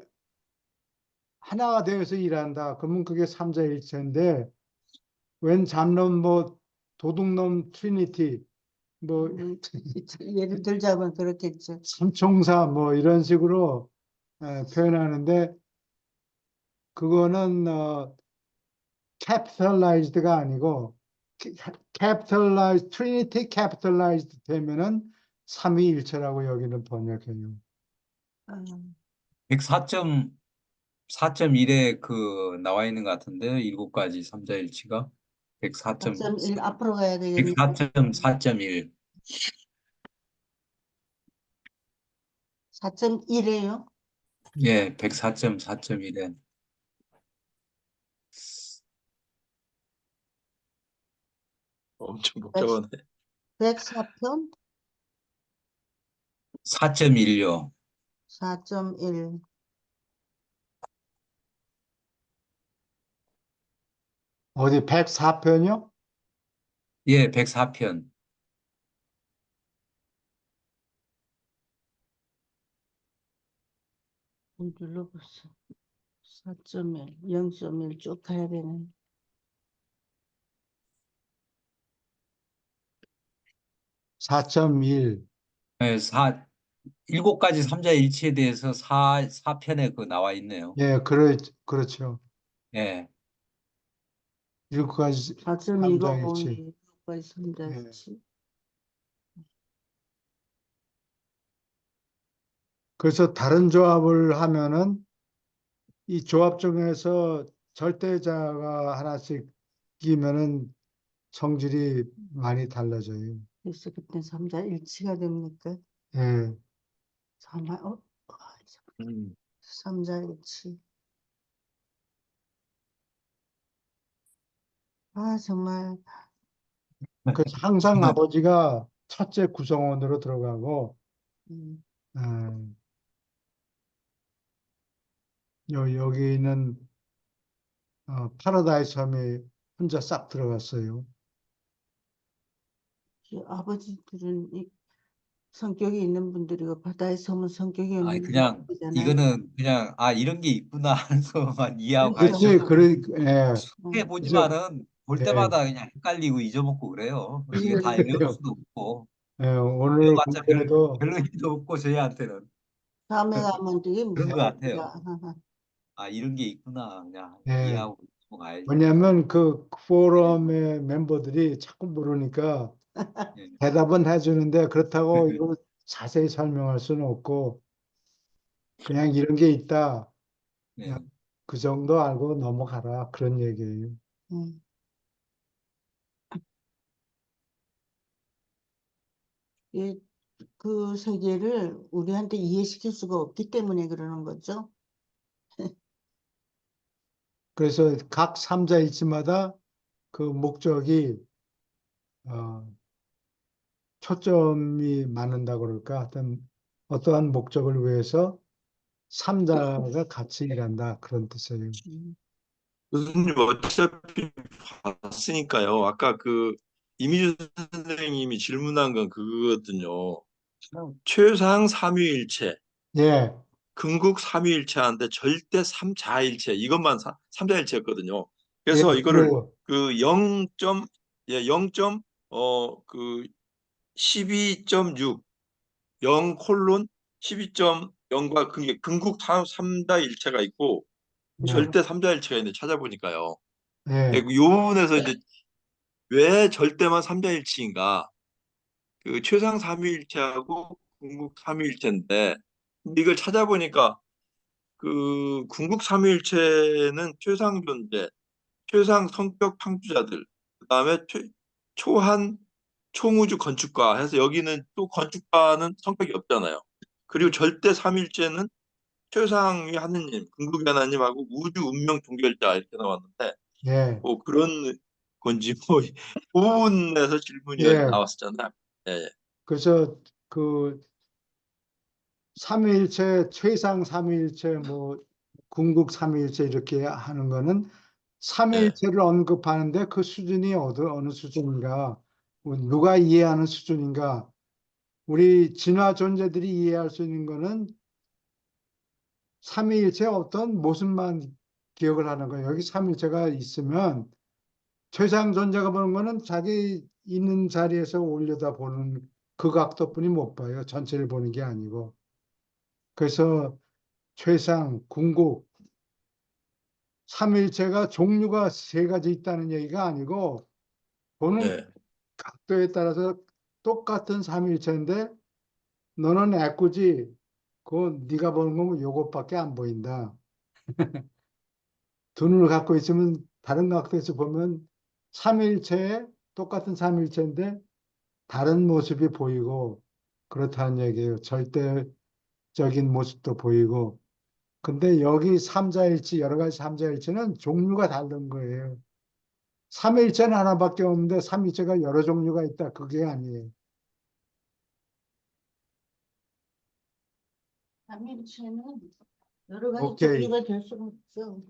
하나가 되어서 일한다. 그러면 그게 삼자일체인데 웬 잡놈 뭐 도둑놈 트리니티 뭐 예를 들자면 그렇겠죠. 삼총사 뭐 이런 식으로 표현하는데 그거는 capitalized가 아니고 capitalized 트리니티 capitalized 되면은 삼위일체라고 여기는 번역해요. 아, 104.4.1에 그 나와 있는 것 같은데요. 7가지 삼자일치가 4.1 앞으로 가야 되겠네. 104.4.1. 4.1이에요. 예, 104.4.1에 엄청 복잡하네. 104편 4.1요. 4.1. 어디 104편이요? 예, 104편. 눌러보세요. 4.1, 0.1 쭉 가야 되네. 4.1. 예, 7가지 삼자일치에 대해서 4편에 그 나와 있네요. 예, 그렇죠. 예. 7가지 4.150 삼자일치. 6까지 예. 삼자일치. 그래서 다른 조합을 하면은 이 조합 중에서 절대자가 하나씩 끼면은 성질이 많이 달라져요. 그래서 그때 삼자일치가 됩니까? 예. 음. 삼자일치. 아, 정말. 그래서 항상 저는 아버지가 첫째 구성원으로 들어가고, 음, 음, 여기는 파라다이스 섬에 혼자 싹 들어갔어요. 아버지들은 성격이 있는 분들이고 바다에 섬은 성격이 아니 없는 그냥 분들이잖아요. 이거는 그냥 아 이런 게 있구나 하면서만 이해하고 아 그렇죠. 그렇지, 저도 그래, 예, 해 음, 그죠, 보지만은 볼 예, 때마다 그냥 헷갈리고 잊어먹고 그래요. 이게 다 외울 그래요. 수도 없고 예, 오늘 외워봤자 공부에도, 별로 의미도 없고 저희한테는 다음에 가면 되게 그런 것 무서워요. 같아요. 아 이런 게 있구나 그냥 예, 이해하고 넘어가야지. 뭐냐면 그 포럼의 멤버들이 자꾸 모르니까 예. 대답은 해주는데 그렇다고 이걸 자세히 설명할 수는 없고 그냥 이런 게 있다. 그냥 예. 그 정도 알고 넘어가라. 그런 얘기예요. 음, 이- 그 세계를 우리한테 이해시킬 수가 없기 때문에 그러는 거죠. 그래서 각 삼자일치마다 그 목적이 어, 초점이 맞는다 그럴까? 어떠한 목적을 위해서 삼자가 같이 일한다. 그런 뜻이에요. 음, 교수님 어차피 봤으니까요. 아까 그 이미주 선생님이 질문한 건 그거거든요. 최상 삼위일체, 예, 근국 삼위일체하는데 절대 삼자일체 이것만 삼자일체였거든요. 예, 그래서 이거를 그, 그 0점 예, 0그 12.6 0 콜론 12.0과 그게 근국 삼자일체가 있고 예, 절대 삼자일체가 있는데 찾아보니까요. 예, 예, 요 부분에서 이제 왜 절대만 삼자일치인가? 그 최상 삼위일체하고 궁극 삼위일체인데 근데 이걸 찾아보니까 그 궁극 삼위일체는 최상 존재, 최상 성격 창조자들, 그다음에 초한 총우주 건축가 해서 여기는 또 건축가는 성격이 없잖아요. 그리고 절대 삼위일체는 최상위 하느님, 궁극의 하나님하고 우주 운명 종결자 이렇게 나왔는데 예, 뭐 그런 건지 뭐 그 부분에서 질문이 예. 나왔었잖아요. 예, 예. 그래서 그 삼위일체, 최상 삼위일체, 뭐 궁극 삼위일체 이렇게 하는 거는 예. 삼위일체를 언급하는데 그 수준이 어느 수준인가, 뭐 누가 이해하는 수준인가, 우리 진화 존재들이 이해할 수 있는 거는 삼위일체의 어떤 모습만 기억을 하는 거예요. 여기 삼위일체가 있으면 최상 존재가 보는 거는 자기 있는 자리에서 올려다 보는 그 각도뿐이 못 봐요. 전체를 보는 게 아니고. 그래서 최상, 궁극, 삼일체가 종류가 세 가지 있다는 얘기가 아니고 보는 예. 각도에 따라서 똑같은 삼일체인데 너는 애꿎이 그 네가 보는 건 요것밖에 안 보인다. 두 눈을 갖고 있으면 다른 각도에서 보면 삼일체에 똑같은 삼일체인데 다른 모습이 보이고 그렇다는 얘기예요. 절대적인 모습도 보이고. 근데 여기 삼자일치, 여러 가지 삼자일치는 종류가 다른 거예요. 삼일체는 하나밖에 없는데 삼일체가 여러 종류가 있다. 그게 아니에요. 삼일체는 여러 가지 오케이. 종류가 될 수가 없죠.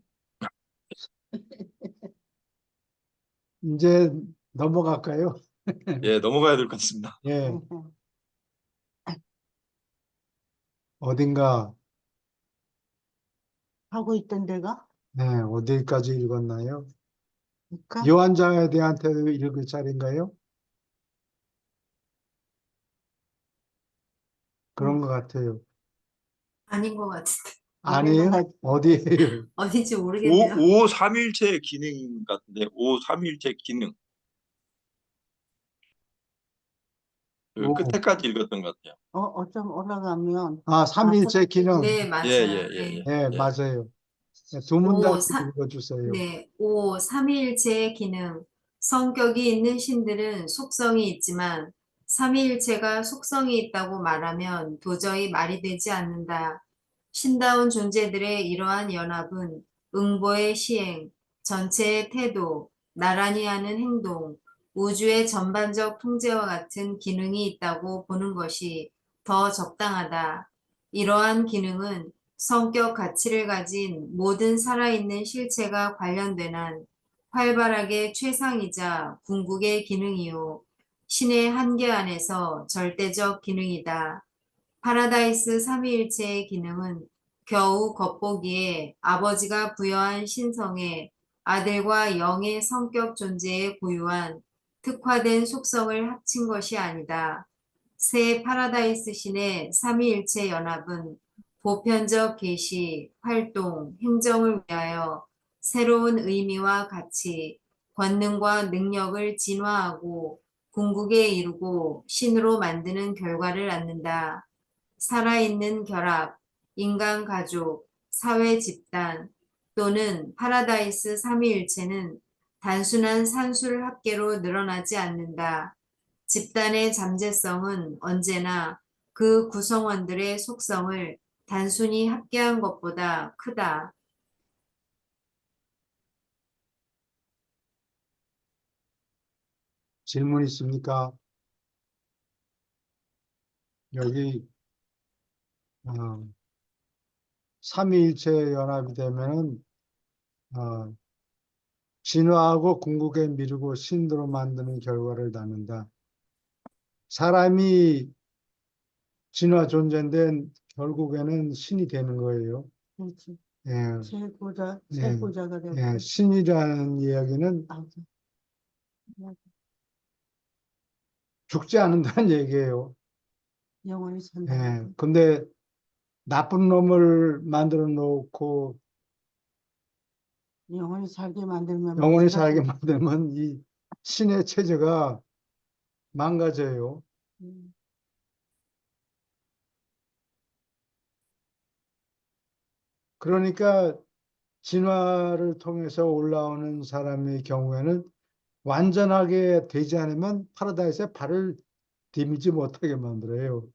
이제 넘어갈까요? 예, 넘어가야 될 것 같습니다. 예. 어딘가, 하고 있던 데가 네, 어디까지 읽었나요? 그러니까 요한자에 대한테 읽을 차례인가요? 그런 것 같아요. 아닌 것 같은데. 아닌 것 아니에요? 어디에요? 어딘지 모르겠네요. 오 삼일체 기능 같은데, 오 삼일체 기능. 그 오. 끝에까지 읽었던 것 같아요. 어쩜 올라가면 아, 아, 삼일체 기능. 네, 예, 예, 맞아요. 예, 네. 예. 네, 예. 맞아요. 두 문단 오, 읽어주세요. 네, 오, 삼위일체의 기능. 성격이 있는 신들은 속성이 있지만 삼위일체가 속성이 있다고 말하면 도저히 말이 되지 않는다. 신다운 존재들의 이러한 연합은 응보의 시행, 전체의 태도, 나란히 하는 행동, 우주의 전반적 통제와 같은 기능이 있다고 보는 것이 더 적당하다. 이러한 기능은 성격 가치를 가진 모든 살아있는 실체가 관련된 한 활발하게 최상이자 궁극의 기능이요. 신의 한계 안에서 절대적 기능이다. 파라다이스 삼위일체의 기능은 겨우 겉보기에 아버지가 부여한 신성에 아들과 영의 성격 존재에 고유한 특화된 속성을 합친 것이 아니다. 새 파라다이스 신의 삼위일체 연합은 보편적 계시, 활동, 행정을 위하여 새로운 의미와 가치, 권능과 능력을 진화하고 궁극에 이루고 신으로 만드는 결과를 낳는다. 살아있는 결합, 인간 가족, 사회 집단 또는 파라다이스 삼위일체는 단순한 산술 합계로 늘어나지 않는다. 집단의 잠재성은 언제나 그 구성원들의 속성을 단순히 합계한 것보다 크다. 질문 있습니까? 여기 어, 삼위일체 연합이 되면은 진화하고 궁극에 미루고 신으로 만드는 결과를 낳는다. 사람이 진화 존재인데 결국에는 신이 되는 거예요. 그렇지. 예, 최고자가 되고. 예, 신이라는 이야기는 아, 죽지 않는다는 얘기예요. 영원히 산다. 예, 근데 나쁜 놈을 만들어 놓고 영원히 살게 만들면 영원히 문제가 살게 생- 만들면 이 신의 체제가 망가져요. 음, 그러니까 진화를 통해서 올라오는 사람의 경우에는 완전하게 되지 않으면 파라다이스에 발을 디미지 못하게 만들어요.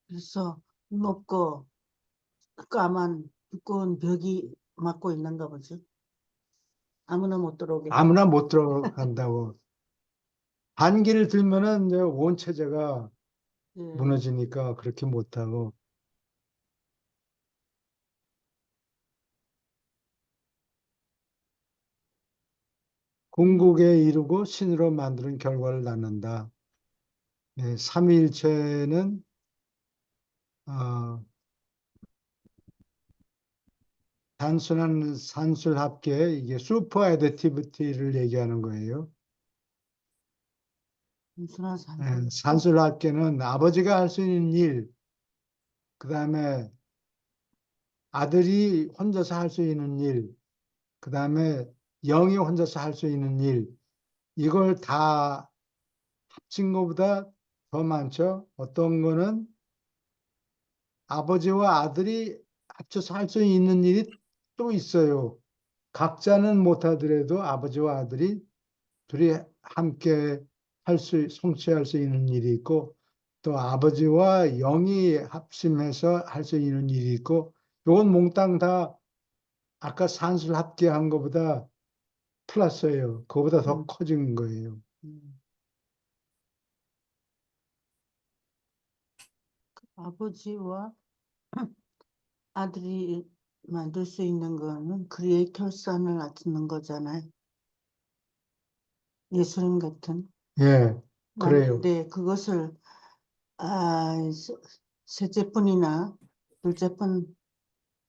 그래서 높고 까만 두꺼운 벽이 막고 있는가 보지. 아무나 못 들어오게. 아무나 못 들어간다고. 반기를 들면은 이제 온 체제가 예. 무너지니까 그렇게 못하고. 궁극에 이르고 신으로 만드는 결과를 낳는다. 네, 삼위일체는 단순한 산술 합계, 이게 슈퍼 애디티비티를 얘기하는 거예요. 순한 산. 산술 합계는 아버지가 할 수 있는 일, 그 다음에 아들이 혼자서 할 수 있는 일, 그 다음에 영이 혼자서 할 수 있는 일, 이걸 다 합친 것보다 더 많죠. 어떤 거는 아버지와 아들이 합쳐서 할 수 있는 일이 또 있어요. 각자는 못하더라도 아버지와 아들이 둘이 함께 성취할 수 있는 일이 있고, 또 아버지와 영이 합심해서 할 수 있는 일이 있고, 요건 몽땅 다 아까 산술 합계한 것보다 플러스예요. 그거보다 더 커진 거예요. 아버지와 아들이 만들 수 있는 거는 크리에이터선을 낳는 거잖아요. 예수님 같은. 예, 그래요. 맞는데 그것을 셋째뿐이나 둘째뿐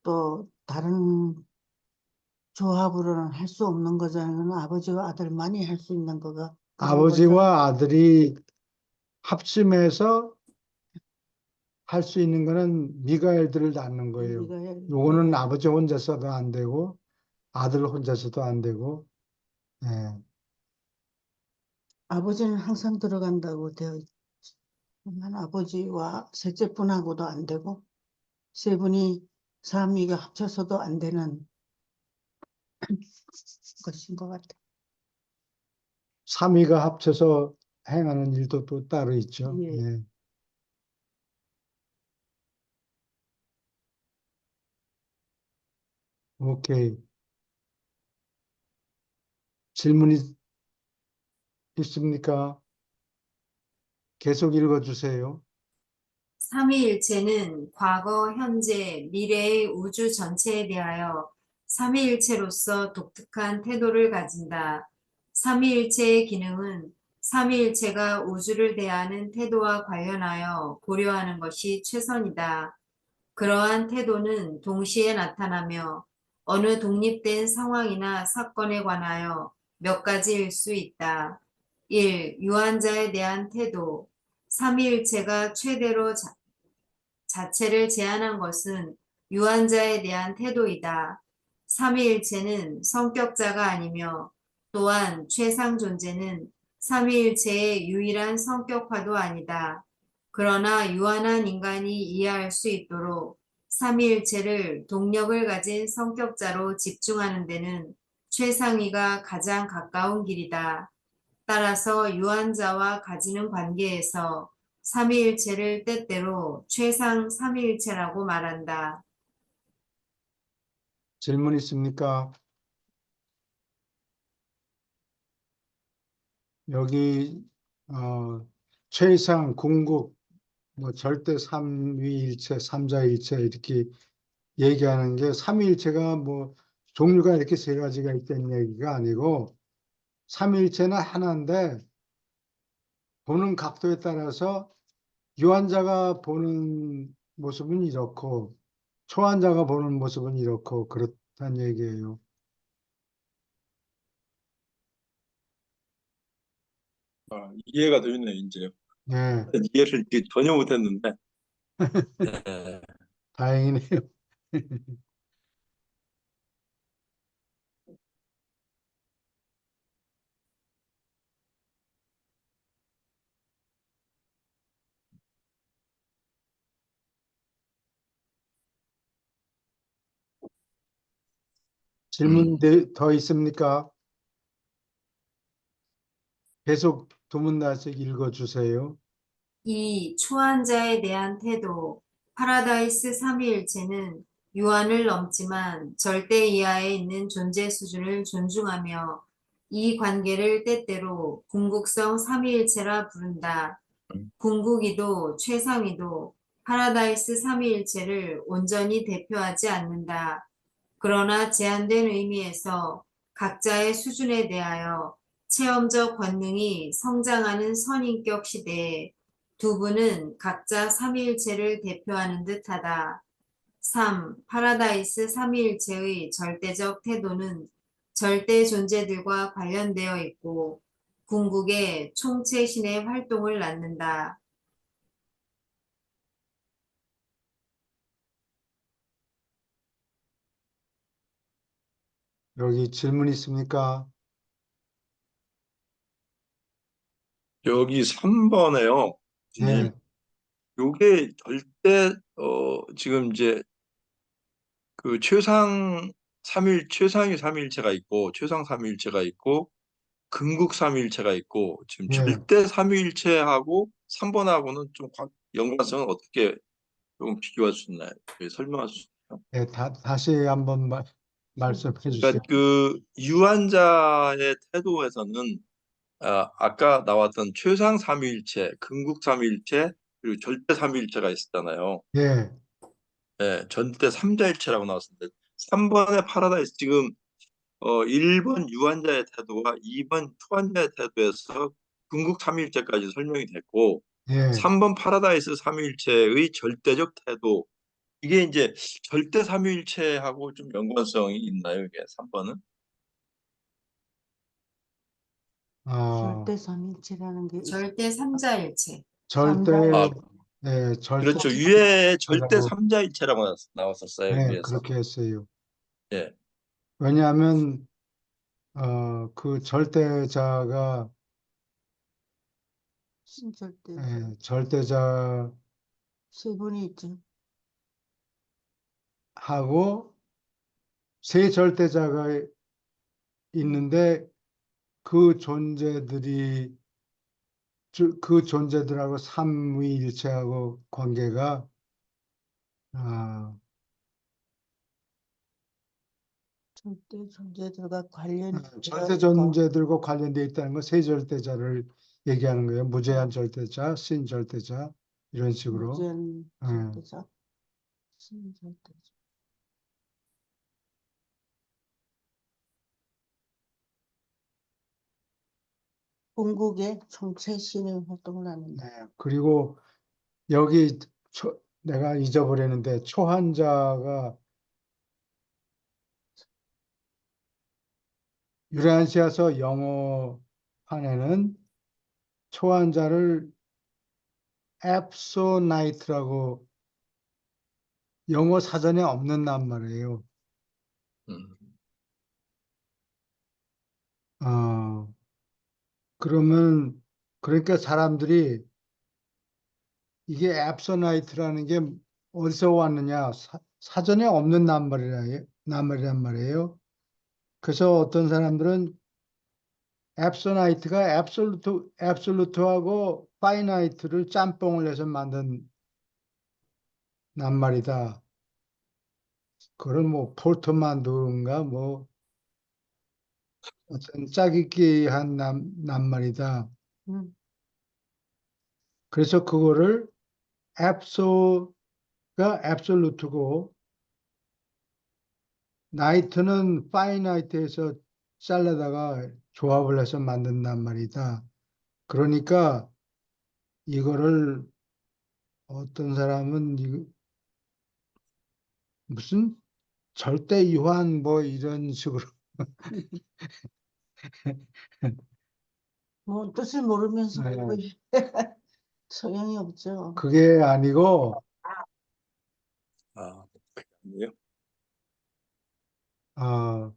또 다른 조합으로는 할 수 없는 거잖아요. 그건 아버지와 아들만이 할 수 있는 거가 그런 거죠. 아버지와 아들이 합심해서 할 수 있는 거는 미가엘들을 낳는 거예요. 미가엘, 요거는 예. 아버지 혼자서도 안 되고, 아들 혼자서도 안 되고, 예. 아버지는 항상 들어간다고 되어 있지만 아버지와 셋째분하고도 안 되고 세 분이 삼위가 합쳐서도 안 되는 것인 것 같아. 삼위가 합쳐서 행하는 일도 또 따로 있죠. 예. 예. 오케이. 질문이 있습니까? 계속 읽어주세요. 삼위일체는 과거, 현재, 미래의 우주 전체에 대하여 삼위일체로서 독특한 태도를 가진다. 삼위일체의 기능은 삼위일체가 우주를 대하는 태도와 관련하여 고려하는 것이 최선이다. 그러한 태도는 동시에 나타나며 어느 독립된 상황이나 사건에 관하여 몇 가지일 수 있다. 1. 유한자에 대한 태도. 삼위일체가 최대로 자체를 제한한 것은 유한자에 대한 태도이다. 삼위일체는 성격자가 아니며 또한 최상 존재는 삼위일체의 유일한 성격화도 아니다. 그러나 유한한 인간이 이해할 수 있도록 삼위일체를 동력을 가진 성격자로 집중하는 데는 최상위가 가장 가까운 길이다. 따라서 유한자와 가지는 관계에서 삼위일체를 때때로 최상 삼위일체라고 말한다. 질문 있습니까? 여기 최이상, 궁극, 뭐 절대 삼위일체, 삼자일체 이렇게 얘기하는 게 삼위일체가 뭐 종류가 이렇게 세 가지가 있다는 얘기가 아니고 삼위일체는 하나인데 보는 각도에 따라서 유한자가 보는 모습은 이렇고 초한자가 보는 모습은 이렇고 그렇다는 얘기예요. 이해가 되네요, 이제. 네, 이해를 전혀 못했는데. 네. 다행이네요. 질문 더 있습니까? 계속 두문나씩 읽어주세요. 2. 초한자에 대한 태도. 파라다이스 삼위일체는 유한을 넘지만 절대 이하에 있는 존재 수준을 존중하며 이 관계를 때때로 궁극성 삼위일체라 부른다. 궁극이도 최상위도 파라다이스 삼위일체를 온전히 대표하지 않는다. 그러나 제한된 의미에서 각자의 수준에 대하여 체험적 권능이 성장하는 선인격 시대에 두 분은 각자 삼위일체를 대표하는 듯하다. 3. 파라다이스 삼위일체의 절대적 태도는 절대 존재들과 관련되어 있고 궁극의 총체신의 활동을 낳는다. 여기 질문 있습니까? 여기 3번에요. 네, 요게 절대 지금 이제 그 최상위 삼위일체가 있고 최상 삼위일체가 있고 근국 삼위일체가 있고 지금 네, 절대 삼위일체하고 3번하고는 좀 연관성은 어떻게 조금 비교할 수 있나요? 설명할 수 있나요? 네, 다시 한번 말씀해 주세요. 그러니까 그 유한자의 태도에서는 아까 나왔던 최상 삼위일체, 근국 삼위일체 그리고 절대 삼위일체가 있었잖아요. 예, 예, 절대 삼자일체라고 나왔었는데 3번의 파라다이스 지금 1번 유한자의 태도와 2번 초한자의 태도에서 궁극 삼위일체까지 설명이 됐고 예. 3번 파라다이스 삼위일체의 절대적 태도 이게 이제 절대 삼위일체하고 좀 연관성이 있나요? 이게 3번은? 어, 절대 삼일체라는 게 절대 삼자일체. 절대, 아, 절대 그렇죠. 위에 절대 라고 삼자일체라고 나왔었어요. 네, 위에서. 그렇게 했어요. 예. 왜냐하면 그 절대자가 신절대 절대자하고 세 분이 있죠. 세 절대자가 있는데 그 존재들이 그 존재들하고 삼위일체하고 관계가 아, 절대 존재들과 관련되어 절대 있고, 존재들과 관련되어 있다는 건 세 절대자를 얘기하는 거예요. 무제한 절대자, 신 절대자 이런 식으로. 무제한 예. 절대자, 신절대자. 궁극의 정체 신의 활동을 하는다. 네. 그리고 여기 내가 잊어버렸는데 초한자가 유라시아서 영어판에는 초한자를 앱소나이트라고 영어 사전에 없는 낱말이에요. 음. 그러면 그러니까 사람들이 이게 앱소나이트라는 게 어디서 왔느냐? 사전에 없는 낱말이란 말이에요. 그래서 어떤 사람들은 앱소나이트가 앱솔루트하고 파이나이트를 짬뽕을 해서 만든 낱말이다. 그걸 뭐 포르토만두인가 뭐 어떤 짜깁기한 낱말이다. 음, 그래서 그거를 앱소가 앱솔루트고 나이트는 파이나이트에서 잘라다가 조합을 해서 만든단 말이다. 그러니까 이거를 어떤 사람은 무슨 절대 유한 뭐 이런 식으로 뭐 뜻을 모르면서 네, 뭐 소용이 없죠. 그게 아니고 아, 아니에요? 어,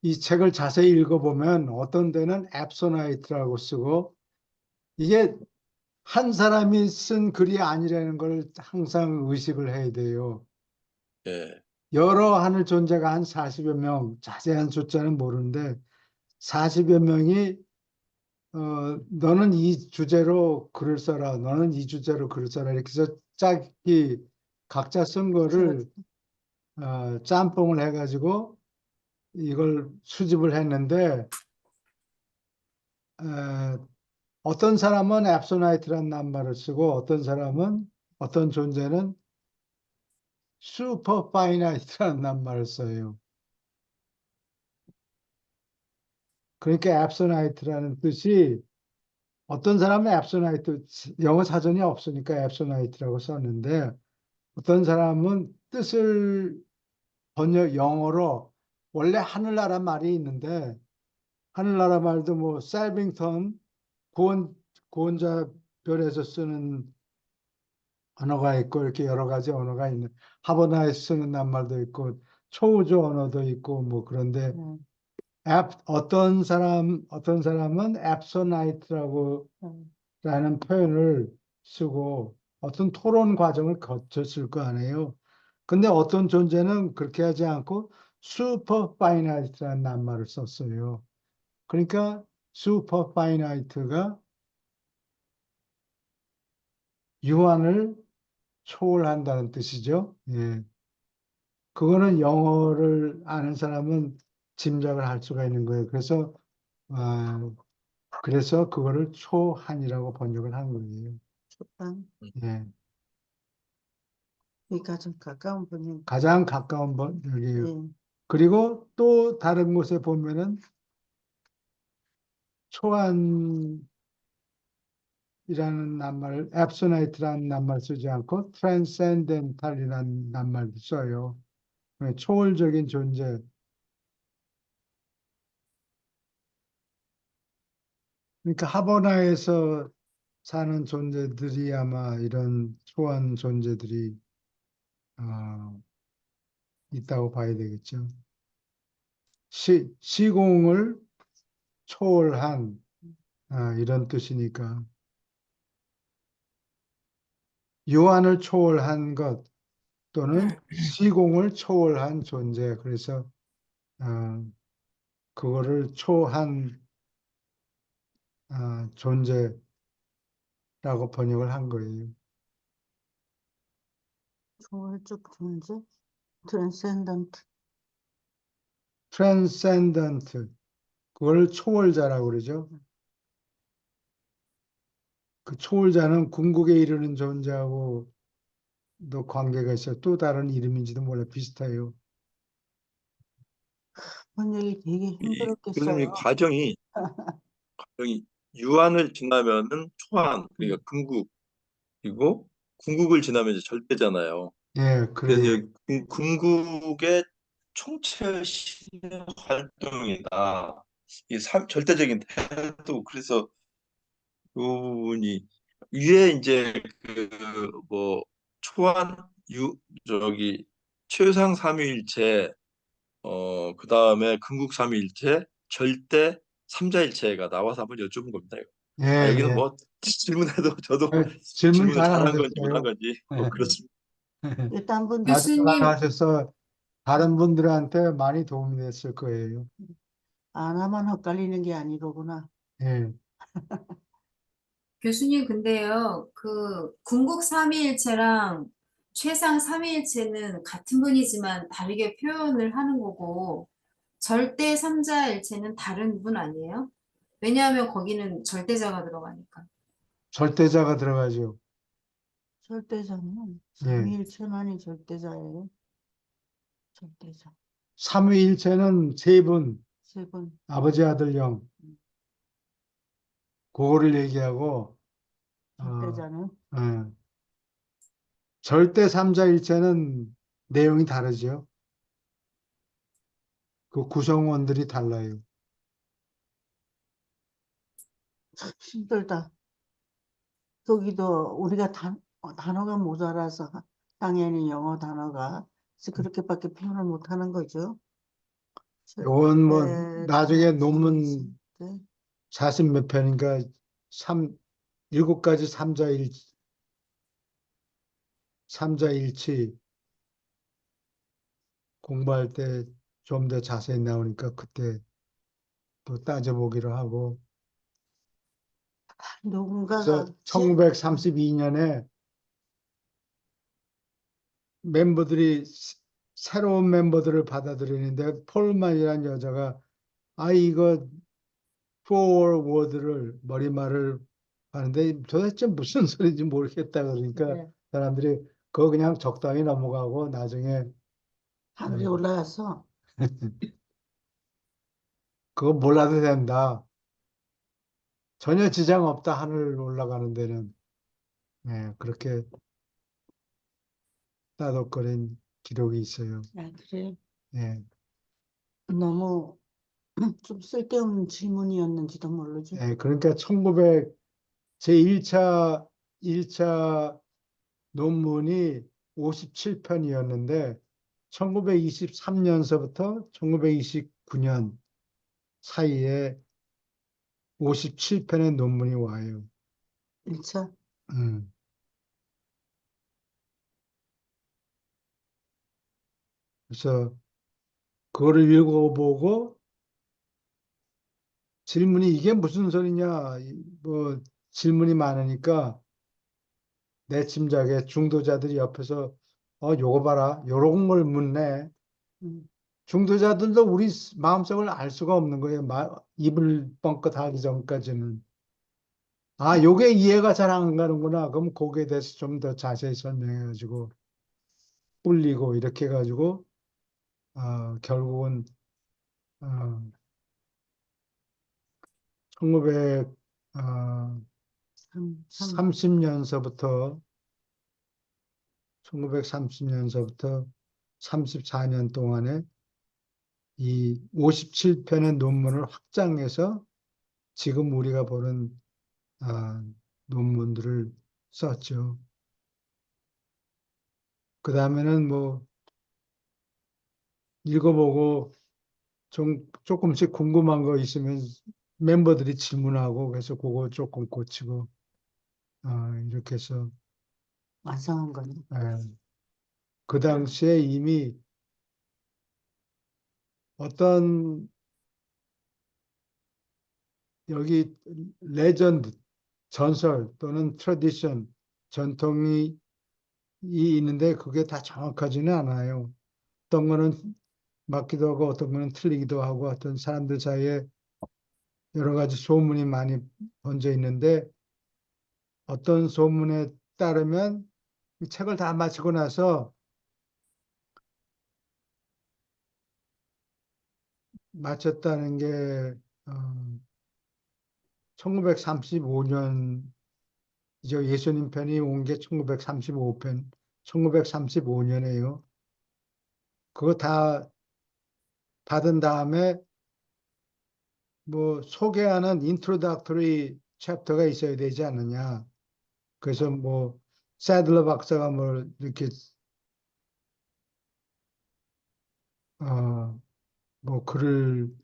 이 책을 자세히 읽어보면 어떤 데는 앱소나이트라고 쓰고 이게 한 사람이 쓴 글이 아니라는 걸 항상 의식을 해야 돼요. 예. 여러 하늘 존재가 한 40여 명, 자세한 숫자는 모르는데 40여 명이 너는 이 주제로 글을 써라, 너는 이 주제로 글을 써라 이렇게 해서 짝이 각자 쓴 거를 짬뽕을 해가지고 이걸 수집을 했는데 어떤 사람은 앱소나이트라는 낱말을 쓰고 어떤 존재는 슈퍼파이나이트라는 낱말을 써요. 그러니까 앱소나이트라는 뜻이 어떤 사람은 앱소나이트 영어 사전이 없으니까 앱소나이트라고 썼는데 어떤 사람은 뜻을 번역 영어로 원래 하늘나라 말이 있는데 하늘나라 말도 뭐 셀빙턴 구원자별에서 쓰는 언어가 있고 이렇게 여러 가지 언어가 있는 하버나에서 쓰는 낱말도 있고 초우주 언어도 있고 뭐 그런데 어떤 사람은 앱소나이트라고 음, 라는 표현을 쓰고 어떤 토론 과정을 거쳤을 거 아니에요. 근데 어떤 존재는 그렇게 하지 않고 슈퍼 파이나이트라는 낱말을 썼어요. 그러니까 슈퍼 파이나이트가 유한을 초월한다는 뜻이죠. 예. 그거는 영어를 아는 사람은 짐작을 할 수가 있는 거예요. 어, 그래서 그거를 초한이라고 번역을 한 거예요. 초반. 예. 그러니까 좀 가까운 분이. 가장 가까운 번역이에요. 예. 그리고 또 다른 곳에 보면은 초안이라는 낱말, 앱소나이트라는 낱말 쓰지 않고 트랜센덴탈이라는 낱말도 써요. 초월적인 존재. 그러니까 하버나에서 사는 존재들이 아마 이런 초안 존재들이 있다고 봐야 되겠죠. 시공을 초월한 이런 뜻이니까 유한을 초월한 것 또는 시공을 초월한 존재. 그래서 그거를 초한 존재라고 번역을 한 거예요. 초월적 존재, 트랜센던트. transcendent, 그걸 초월자라고 그러죠. 그 초월자는 궁극에 이르는 존재하고 또 관계가 있어요. 또 다른 이름인지도 몰라 비슷해요. 번역이 되게 교수님 힘들었겠어요. 과정이 유한을 지나면은 초한, 그러니까 궁극이고 궁극을 지나면 이제 절대잖아요. 예, 그래서 그래요. 여기 궁극의 총체신의 활동이다. 이 절대적인 태도. 그래서 그 부분이 위에 이제 그 뭐 초한 유 저기 최상 삼위일체, 그다음에 궁극 삼위일체, 절대 삼자일체가 나와서 한번 여쭤본 겁니다. 이거. 예, 여기는 예. 뭐 질문해도 저도 질문 질문을 잘한 건지 못한 잘하셨어요. 건지 뭐 그렇습니다. 일단 분들 아주 교수님, 잘하셔서 다른 분들한테 많이 도움이 됐을 거예요. 하나만 헷갈리는 게 아니로구나. 예. 교수님, 근데요, 그 궁극 삼위일체랑 최상 삼위일체는 같은 분이지만 다르게 표현을 하는 거고, 절대 삼자일체는 다른 분 아니에요? 왜냐하면 거기는 절대자가 들어가니까. 절대자가 들어가죠. 절대자는 예. 삼위일체만이 절대자예요. 절대자. 삼위일체는 세 분, 세 분. 아버지, 아들, 영. 그거를 얘기하고, 절대자는 예. 절대 삼자일체는 내용이 다르죠. 그 구성원들이 달라요. 힘들다. 거기도 우리가 단어가 모자라서 당연히 영어 단어가 그래서 그렇게밖에 표현을 못하는 거죠. 요건 뭐 절대 나중에 논문 절대 40 몇 편인가 7가지 삼자일치 공부할 때 좀 더 자세히 나오니까 그때 또 따져보기로 하고. 누군가가 그래서 1932년에 멤버들이 새로운 멤버들을 받아들이는데 폴만이라는 여자가 이거 포워드를 머리말을 하는데 도대체 무슨 소리인지 모르겠다 그러니까 네, 사람들이 그거 그냥 적당히 넘어가고 나중에 하늘에 올라가서 그거 몰라도 된다. 전혀 지장 없다. 하늘 올라가는 데는. 예, 그렇게 따독거린 기록이 있어요. 그래 예, 너무 좀 쓸데없는 질문이었는지도 모르죠. 예, 그러니까 1900 제1차 1차 논문이 57편이었는데 1923년서부터 1929년 사이에 57편의 논문이 와요. 1차 음. 그래서 그거를 읽어보고 질문이 이게 무슨 소리냐, 뭐 질문이 많으니까 내 짐작에 중도자들이 옆에서 요거 봐라, 요런 걸 묻네. 음, 중도자들도 우리 마음속을 알 수가 없는 거예요. 입을 뻥끗 하기 전까지는. 요게 이해가 잘 안 가는구나. 그럼 거기에 대해서 좀 더 자세히 설명해가지고 뿔리고 이렇게 해가지고 결국은 어, 3, 1930년서부터 1930년서부터 34년 동안에 이 57편의 논문을 확장해서 지금 우리가 보는 논문들을 썼죠. 그 다음에는 뭐 읽어보고 조금씩 궁금한 거 있으면 멤버들이 질문하고 그래서 그거 조금 고치고 이렇게 해서 완성한 거네. 그 당시에 이미 어떤 여기 레전드, 전설 또는 트래디션, 전통이 있는데 그게 다 정확하지는 않아요. 어떤 거는 맞기도 하고 어떤 거는 틀리기도 하고 어떤 사람들 사이에 여러 가지 소문이 많이 번져 있는데 어떤 소문에 따르면 이 책을 다 마치고 나서 마쳤다는 게 1935년 이제 예수님 편이 온 게 1935편, 1935년에요. 그거 다 받은 다음에 뭐 소개하는 인트로덕터리 챕터가 있어야 되지 않느냐. 그래서 뭐 새들러 박사가 뭘 이렇게 뭐 글을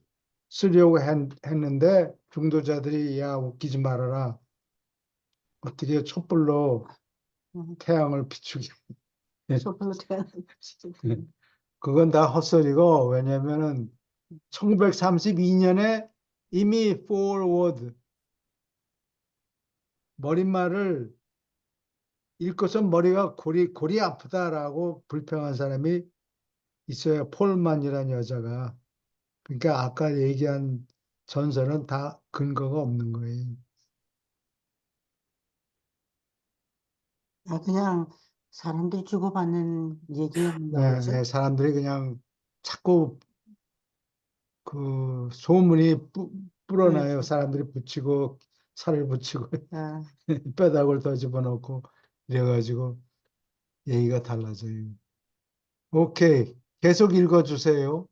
쓰려고 했는데 중도자들이 야 웃기지 말아라. 어떻게 촛불로 음, 태양을 비추게. 소설로 태어난 그건 다 헛소리고 왜냐면은 1932년에 이미 forward 머릿말을 읽고선 머리가 골이 아프다라고 불평한 사람이 있어요. 폴만이라는 여자가. 그러니까 아까 얘기한 전설은 다 근거가 없는 거예요. 그냥 사람들이 주고받는 얘기였나 네, 보죠. 네, 사람들이 그냥 자꾸 그 소문이 불어나요. 사람들이 붙이고 살을 붙이고 아, 뼈다귀를 더 집어넣고 이래가지고 얘기가 달라져요. 오케이. 계속 읽어주세요.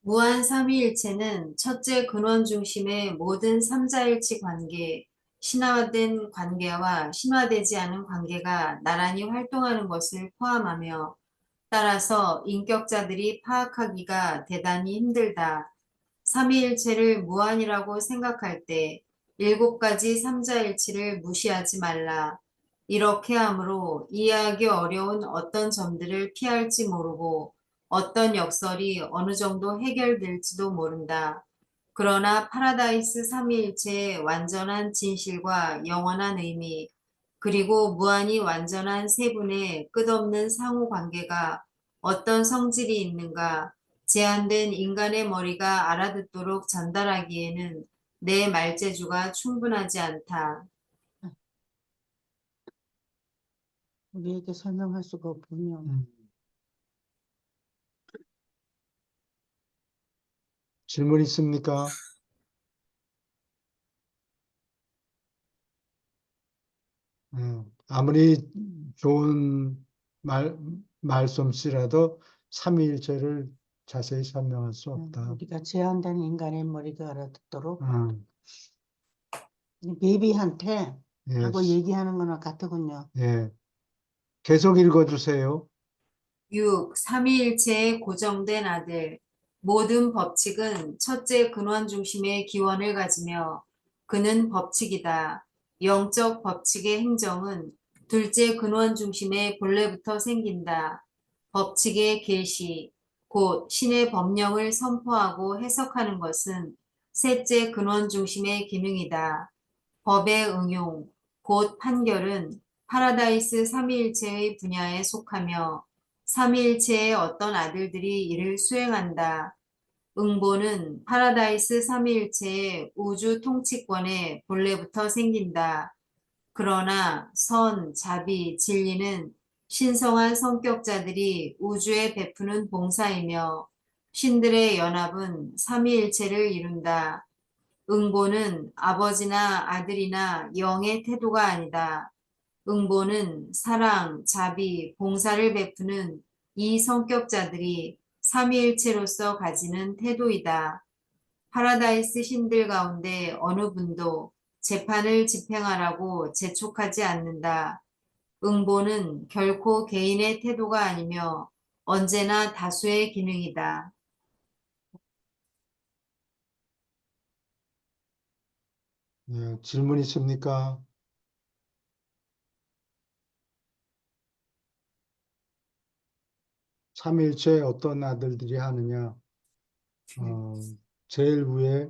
무한 삼위일체는 첫째 근원 중심의 모든 삼자일치 관계, 신화된 관계와 신화되지 않은 관계가 나란히 활동하는 것을 포함하며 따라서 인격자들이 파악하기가 대단히 힘들다. 삼위일체를 무한이라고 생각할 때 일곱 가지 삼자일치를 무시하지 말라. 이렇게 함으로 이해하기 어려운 어떤 점들을 피할지 모르고 어떤 역설이 어느 정도 해결될지도 모른다. 그러나 파라다이스 삼위일체의 완전한 진실과 영원한 의미, 그리고 무한히 완전한 세분의 끝없는 상호 관계가 어떤 성질이 있는가, 제한된 인간의 머리가 알아듣도록 전달하기에는 내 말재주가 충분하지 않다. 우리에게 설명할 수가 없군요. 질문 있습니까? 아무리 좋은 말솜씨라도 삼위일체를 자세히 설명할 수 없다. 우리가 제한된 인간의 머리가 알아듣도록 음, 베이비한테 예, 하고 얘기하는 거나 같더군요. 예. 계속 읽어주세요. 6. 삼위일체의 고정된 아들. 모든 법칙은 첫째 근원 중심의 기원을 가지며 그는 법칙이다. 영적 법칙의 행정은 둘째 근원 중심의 본래부터 생긴다. 법칙의 계시, 곧 신의 법령을 선포하고 해석하는 것은 셋째 근원 중심의 기능이다. 법의 응용, 곧 판결은 파라다이스 삼위일체의 분야에 속하며 삼위일체의 어떤 아들들이 이를 수행한다. 응보는 파라다이스 삼위일체의 우주 통치권의 본래부터 생긴다. 그러나 선, 자비, 진리는 신성한 성격자들이 우주에 베푸는 봉사이며 신들의 연합은 삼위일체를 이룬다. 응보는 아버지나 아들이나 영의 태도가 아니다. 응보는 사랑, 자비, 봉사를 베푸는 이 성격자들이 삼위일체로서 가지는 태도이다. 파라다이스 신들 가운데 어느 분도 재판을 집행하라고 재촉하지 않는다. 응보는 결코 개인의 태도가 아니며 언제나 다수의 기능이다. 예, 질문 있습니까? 삼위일체 어떤 아들들이 하느냐? 제일 위에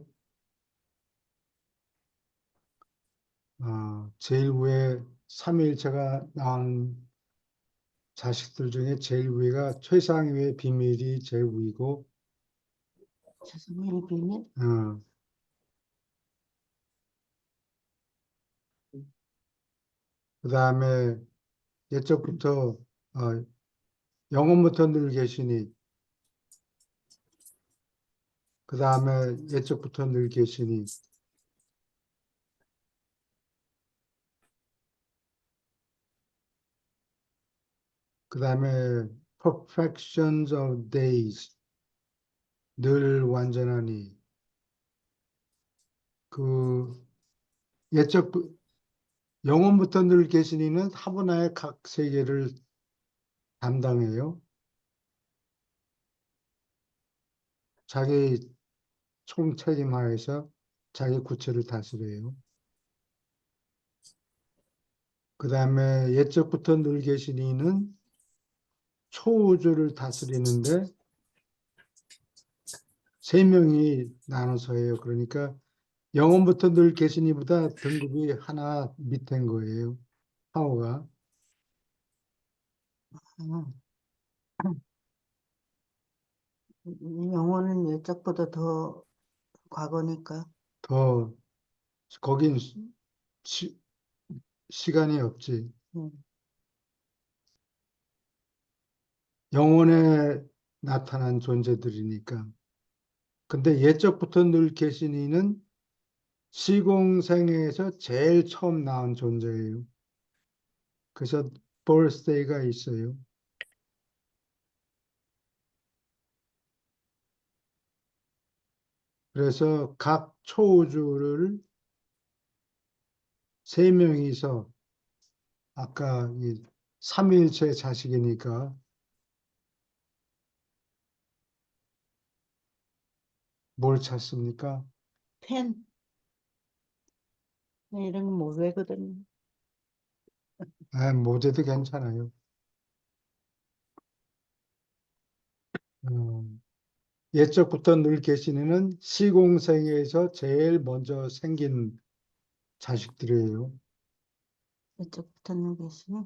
제일 위에 삼위일체가 나온 자식들 중에 제일 위가 최상위의 비밀이 제일 위고, 세상에 비밀? 어, 그 다음에 옛적부터 영원부터 늘 계시니, 그 다음에 옛적부터 늘 계시니, 그 다음에 perfections of days, 늘 완전하니, 그 옛적 영원부터 늘 계시니는 하나의 각 세계를 담당해요. 자기 총책임하에서 자기 구체를 다스려요. 그 다음에 옛적부터 늘 계시니는 초우주를 다스리는데 세 명이 나눠서 해요. 그러니까 영원부터 늘 계시니보다 등급이 하나 밑인 거예요. 파워가 아, 영어는 옛적보다 더 과거니까. 더 거긴 시간이 없지. 음, 영원에 나타난 존재들이니까. 근데 옛적부터 늘 계시니는 시공생에서 제일 처음 나온 존재예요. 그래서 birthday가 있어요. 그래서 각 초우주를 세 명이서 아까 이 삼위일체 자식이니까 뭘 찾습니까? 펜. 이런 거 못 외거든. 아, 모제도 괜찮아요. 어, 옛적부터 늘 계시는 시공생에서 제일 먼저 생긴 자식들이에요. 옛적부터는 계시니.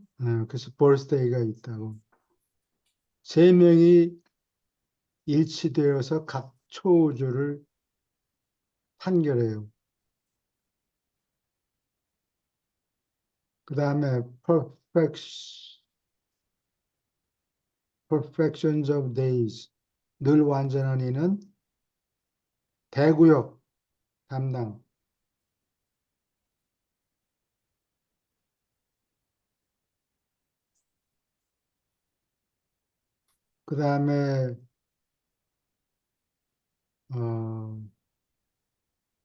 그래서 birthday가 있다고. 세 명이 일치되어서 각 초우주를 판결해요. 그 다음에 perfections of days, 늘 완전한 이는 대구역 담당. 그 다음에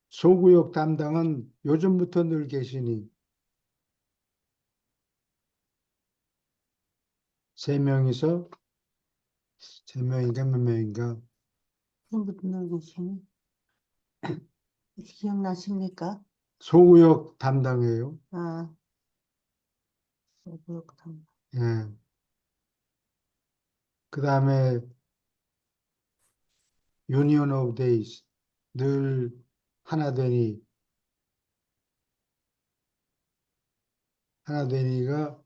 소구역 담당은 요즘부터 늘 계시니 세 명이서 세 명인가 몇 명인가 지금부터 늘 계시니. 기억나십니까? 소구역 담당해요. 아, 그렇다. 예. 그 다음에 union of days, 늘 하나 되니 하나 되니가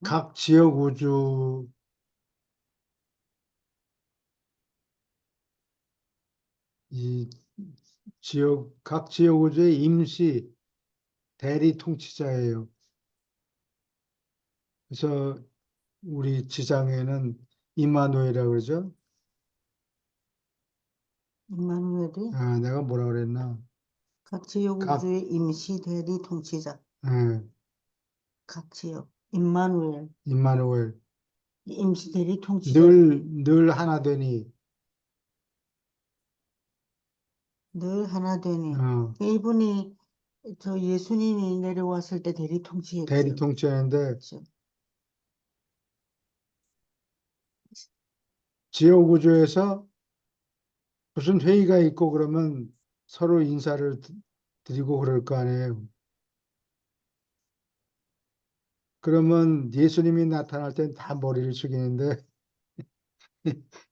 각 지역 우주 이 각 지역 우주의 임시 대리 통치자예요. 그래서 우리 지장에는 이마누엘이라고 그러죠. 임마누엘이 아, 내가 뭐라 그랬나? 각 지역 각, 우주의 임시 대리 통치자. 예, 각 지역. 임마누엘. 이마누엘. 임시 대리 통치자. 늘 하나 되니, 늘 하나 되니. 어, 이분이 저 예수님이 내려왔을 때 대리 통치했죠. 대리 통치하는데 그렇죠. 지역 우주에서 무슨 회의가 있고 그러면 서로 인사를 드리고 그럴 거 아니에요. 그러면 예수님이 나타날 땐 다 머리를 숙이는데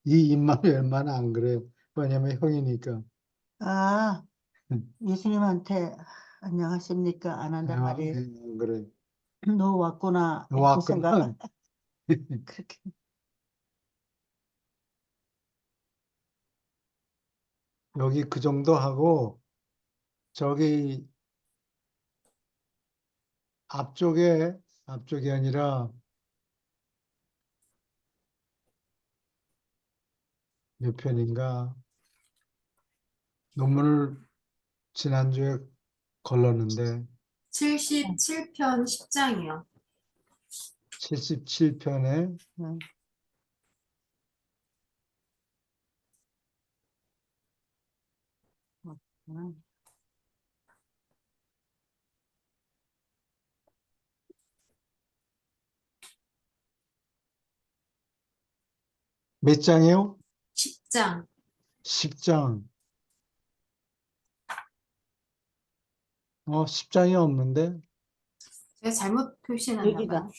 이 임마누엘만 안 그래요. 왜냐면 형이니까. 아, 예수님한테 안녕하십니까 안 한단 아, 말이에요. 안 그래. 너 왔구나 이렇게 왔구나. 생각 그렇게 여기 그 정도 하고 저기 앞쪽이 아니라 몇 편인가 논문을 지난주에 걸렀는데 77편 10장이요. 77편에 응. 응. 몇 장이요? 10장. 10장. 10장이 없는데? 제가 잘못 표시해놨나 여기다 봐요.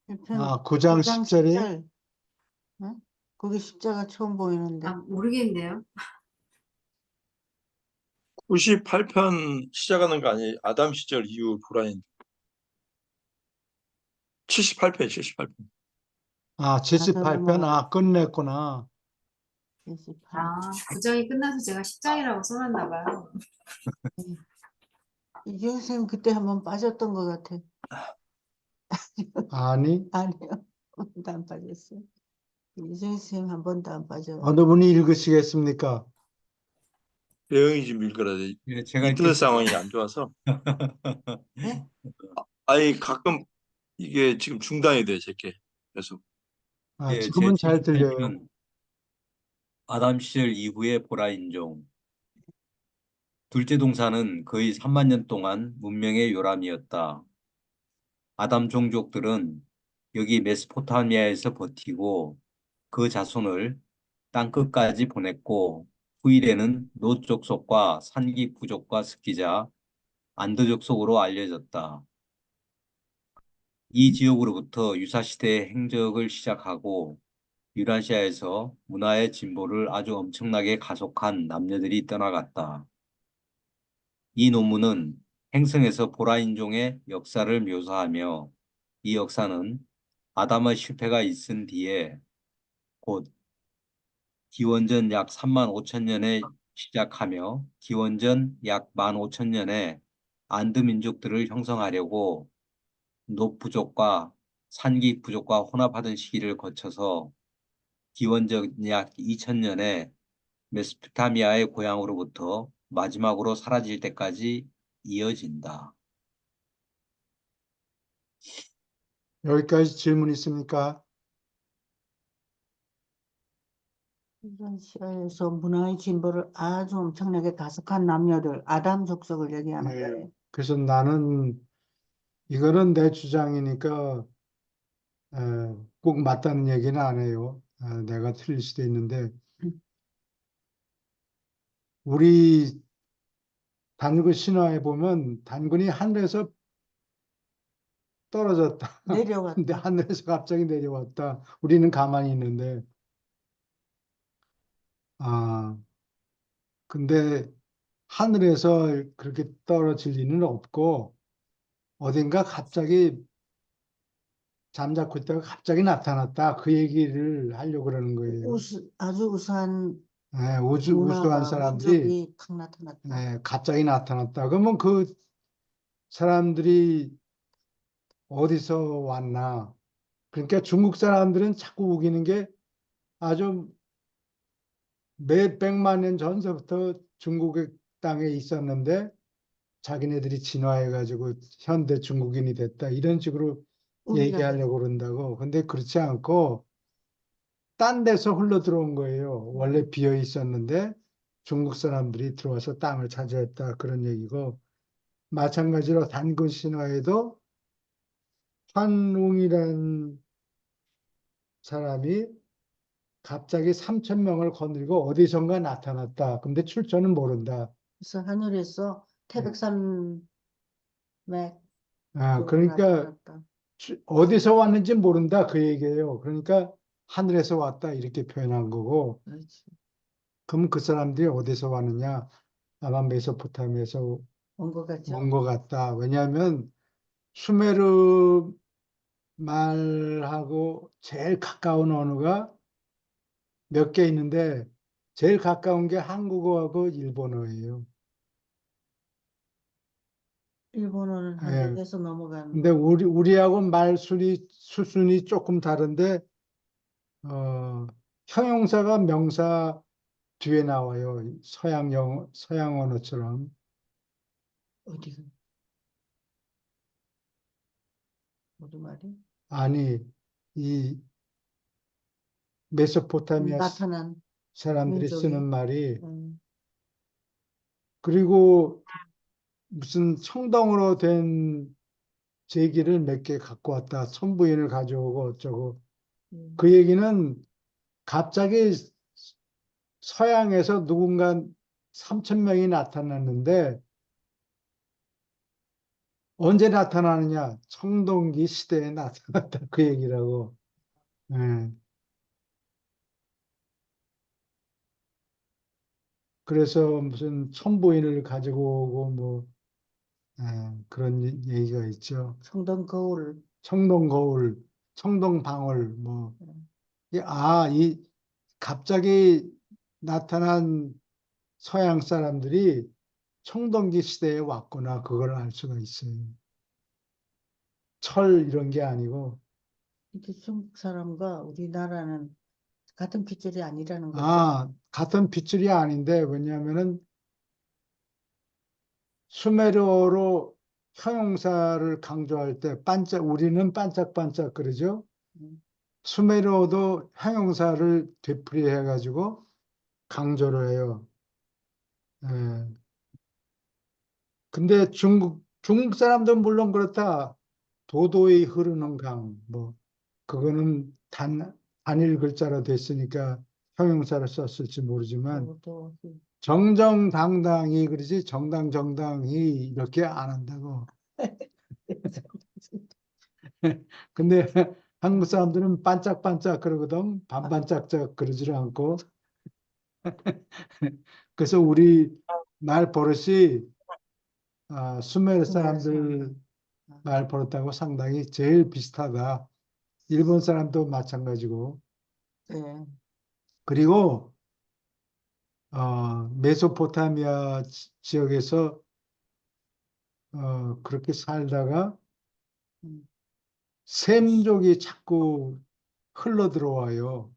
1편 9장 9장 10절이? 10절 응? 거기 십자가 처음 보이는데 아, 모르겠네요. 98편 시작하는 거 아니에요? 아담 시절 이후 브라인. 78편, 78편. 78편? 끝냈구나. 78. 아, 9장이 끝나서 제가 10장이라고 써놨나 봐요. 이경 선생님 그때 한번 빠졌던 것 같아. 아니, 아니요. 한 번도 안 빠졌어요. 이경 선생님 한 번도 안 빠져. 어느 분이 읽으시겠습니까? 대영이 좀 읽어라. 예, 제가 인터넷 읽겠습니다. 상황이 안 좋아서. 네? 아니, 가끔 이게 지금 중단이 돼, 제게. 계속. 예, 제 지금은 잘 들려요. 78편 아담 시절 이후의 보라 인종. 둘째 동산은 거의 3만 년 동안 문명의 요람이었다. 아담 종족들은 여기 메소포타미아에서 버티고 그 자손을 땅끝까지 보냈고 후일에는 롯 족속과 산기 부족과 스키자 안드 족속으로 알려졌다. 이 지역으로부터 유사시대의 행적을 시작하고 유라시아에서 문화의 진보를 아주 엄청나게 가속한 남녀들이 떠나갔다. 이 논문은 행성에서 보라 인종의 역사를 묘사하며 이 역사는 아담의 실패가 있은 뒤에 곧 기원전 약 3만 5천 년에 시작하며 기원전 약 1만 5천 년에 안드 민족들을 형성하려고 노 부족과 산기 부족과 혼합하던 시기를 거쳐서 기원전 약 2천 년에 메소포타미아의 고향으로부터 마지막으로 사라질 때까지 이어진다. 여기까지 질문 있습니까? 유라시아에서 문화의 진보를 아주 엄청나게 가속한 남녀들, 아담 족속을 얘기하는 네. 거예요. 그래서 나는 이거는 내 주장이니까 꼭 맞다는 얘기는 안 해요. 내가 틀릴 수도 있는데 우리 단군 신화에 보면 단군이 하늘에서 떨어졌다. 근데 내려왔다. 하늘에서 갑자기 내려왔다. 우리는 가만히 있는데 근데 하늘에서 그렇게 떨어질 리는 없고 어딘가 갑자기 잠자코 있다가 갑자기 나타났다. 그 얘기를 하려고 그러는 거예요. 아주 우수한 우수한 문화가, 사람들이 민족이 탁 나타났다. 갑자기 나타났다. 그러면 그 사람들이 어디서 왔나? 그러니까 중국 사람들은 자꾸 우기는 게 아주 몇 백만 년 전서부터 중국의 땅에 있었는데 자기네들이 진화해가지고 현대 중국인이 됐다. 이런 식으로 우리가 얘기하려고 그런다고. 근데 그렇지 않고 딴 데서 흘러 들어온 거예요. 원래 비어 있었는데 중국 사람들이 들어와서 땅을 차지했다. 그런 얘기고 마찬가지로 단군 신화에도 환웅이라는 사람이 갑자기 3천 명을 거느리고 어디선가 나타났다. 근데 출처는 모른다. 그래서 하늘에서 태백산맥 쪽으로 그러니까 나타났다. 어디서 왔는지 모른다. 그 얘기예요. 그러니까 하늘에서 왔다. 이렇게 표현한 거고. 그렇지. 그럼 그 사람들이 어디서 왔느냐? 아마 메소포타미아에서 온 것 같죠? 온 것 같다. 왜냐하면 수메르 말하고 제일 가까운 언어가 몇 개 있는데 제일 가까운 게 한국어하고 일본어예요. 일본어는 예. 한국에서 넘어가는 근데 거. 우리하고 수순이 조금 다른데 형용사가 명사 뒤에 나와요. 서양 언어처럼. 어디가? 무슨 말이? 아니, 이 메소포타미아 나타난 사람들이 민족이. 쓰는 말이 음, 그리고 무슨 청동으로 된 제기를 몇 개 갖고 왔다. 손부인을 가져오고 어쩌고. 음. 그 얘기는 갑자기 서양에서 누군가 3천 명이 나타났는데 언제 나타나느냐? 청동기 시대에 나타났다. 그 얘기라고. 예. 그래서 무슨 천부인을 가지고 오고 뭐 그런 얘기가 있죠. 성동 거울. 청동거울, 청동방울 뭐. 음. 이 갑자기 나타난 서양 사람들이 청동기 시대에 왔구나. 그걸 알 수가 있어요. 철 이런 게 아니고. 이게 중국 사람과 우리나라는 같은 핏줄이 아니라는 거죠. 같은 핏줄이 아닌데 왜냐하면은 수메르어로 형용사를 강조할 때 우리는 반짝반짝 그러죠. 음. 수메르어도 형용사를 되풀이해 가지고 강조를 해요. 예. 근데 중국 사람도 물론 그렇다. 도도히 흐르는 강, 뭐, 그거는 단일 글자로 됐으니까 형용사를 썼을지 모르지만, 또 정정당당히, 그러지, 정당정당히 이렇게 안 한다고. 근데 한국 사람들은 반짝반짝 그러거든, 반반짝짝 그러지를 않고. 그래서 우리 말 버릇이 수메르 사람들 말 버릇하고 상당히 제일 비슷하다. 일본 사람도 마찬가지고. 네. 그리고 메소포타미아 지역에서 그렇게 살다가 음. 샘족이 자꾸 흘러 들어와요.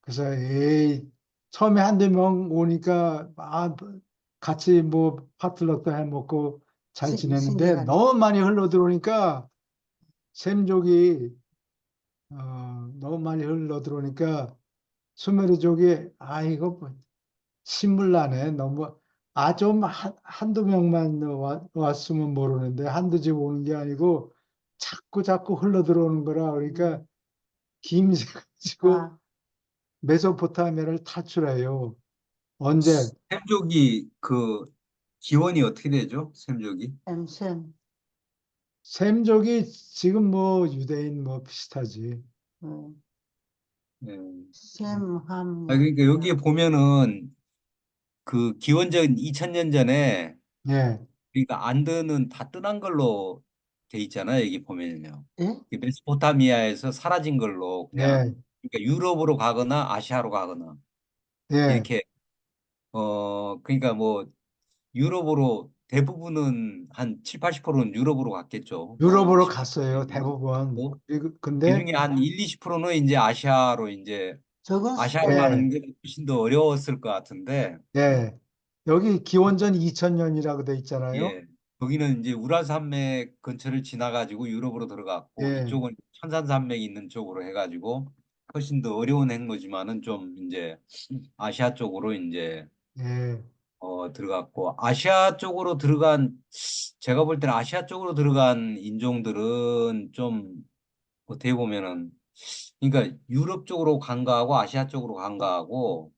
그래서 처음에 한두 명 오니까 같이 뭐 파틀럭도 해먹고 잘 지냈는데 신기하네. 너무 많이 흘러 들어오니까 샘족이 너무 많이 흘러 들어오니까 수메르족이 이거 뭐 신물나네. 너무 좀 한두 명만 왔으면 모르는데 한두 집 오는 게 아니고 자꾸 흘러 들어오는 거라 그러니까 김새 가지고 아, 메소포타미아를 탈출해요. 언제? 샘족이 그 기원이 어떻게 되죠? 샘족이? 엠셈. 셈족이 지금 뭐 유대인 뭐 비슷하지. 네. 셈함. 그러니까 여기에 보면은 그 기원전 2000년 전에 예, 그러니까 안드는 다 떠난 걸로 돼 있잖아요. 여기 보면요. 예? 메소포타미아에서 사라진 걸로 그냥 예, 그러니까 유럽으로 가거나 아시아로 가거나 예. 이렇게 그러니까 뭐 유럽으로 대부분은 한 7, 80%는 유럽으로 갔겠죠. 뭐 유럽으로 10, 갔어요, 대부분. 고 근데 그중에 한 1, 20%는 이제 아시아로 이제 저건 아시아로 예, 가는 게 훨씬 더 어려웠을 것 같은데 예. 여기 기원전 2000년이라고 돼 있잖아요. 예. 거기는 이제 우랄산맥 근처를 지나가지고 유럽으로 들어갔고 예, 이쪽은 천산산맥이 있는 쪽으로 해가지고 훨씬 더 어려운 행로지만은 좀 이제 아시아 쪽으로 이제 예. 들어갔고 아시아 쪽으로 들어간 제가 볼 때는 아시아 쪽으로 들어간 인종들은 좀 어떻게 보면은 그러니까 유럽 쪽으로 간 거하고 아시아 쪽으로 간 거하고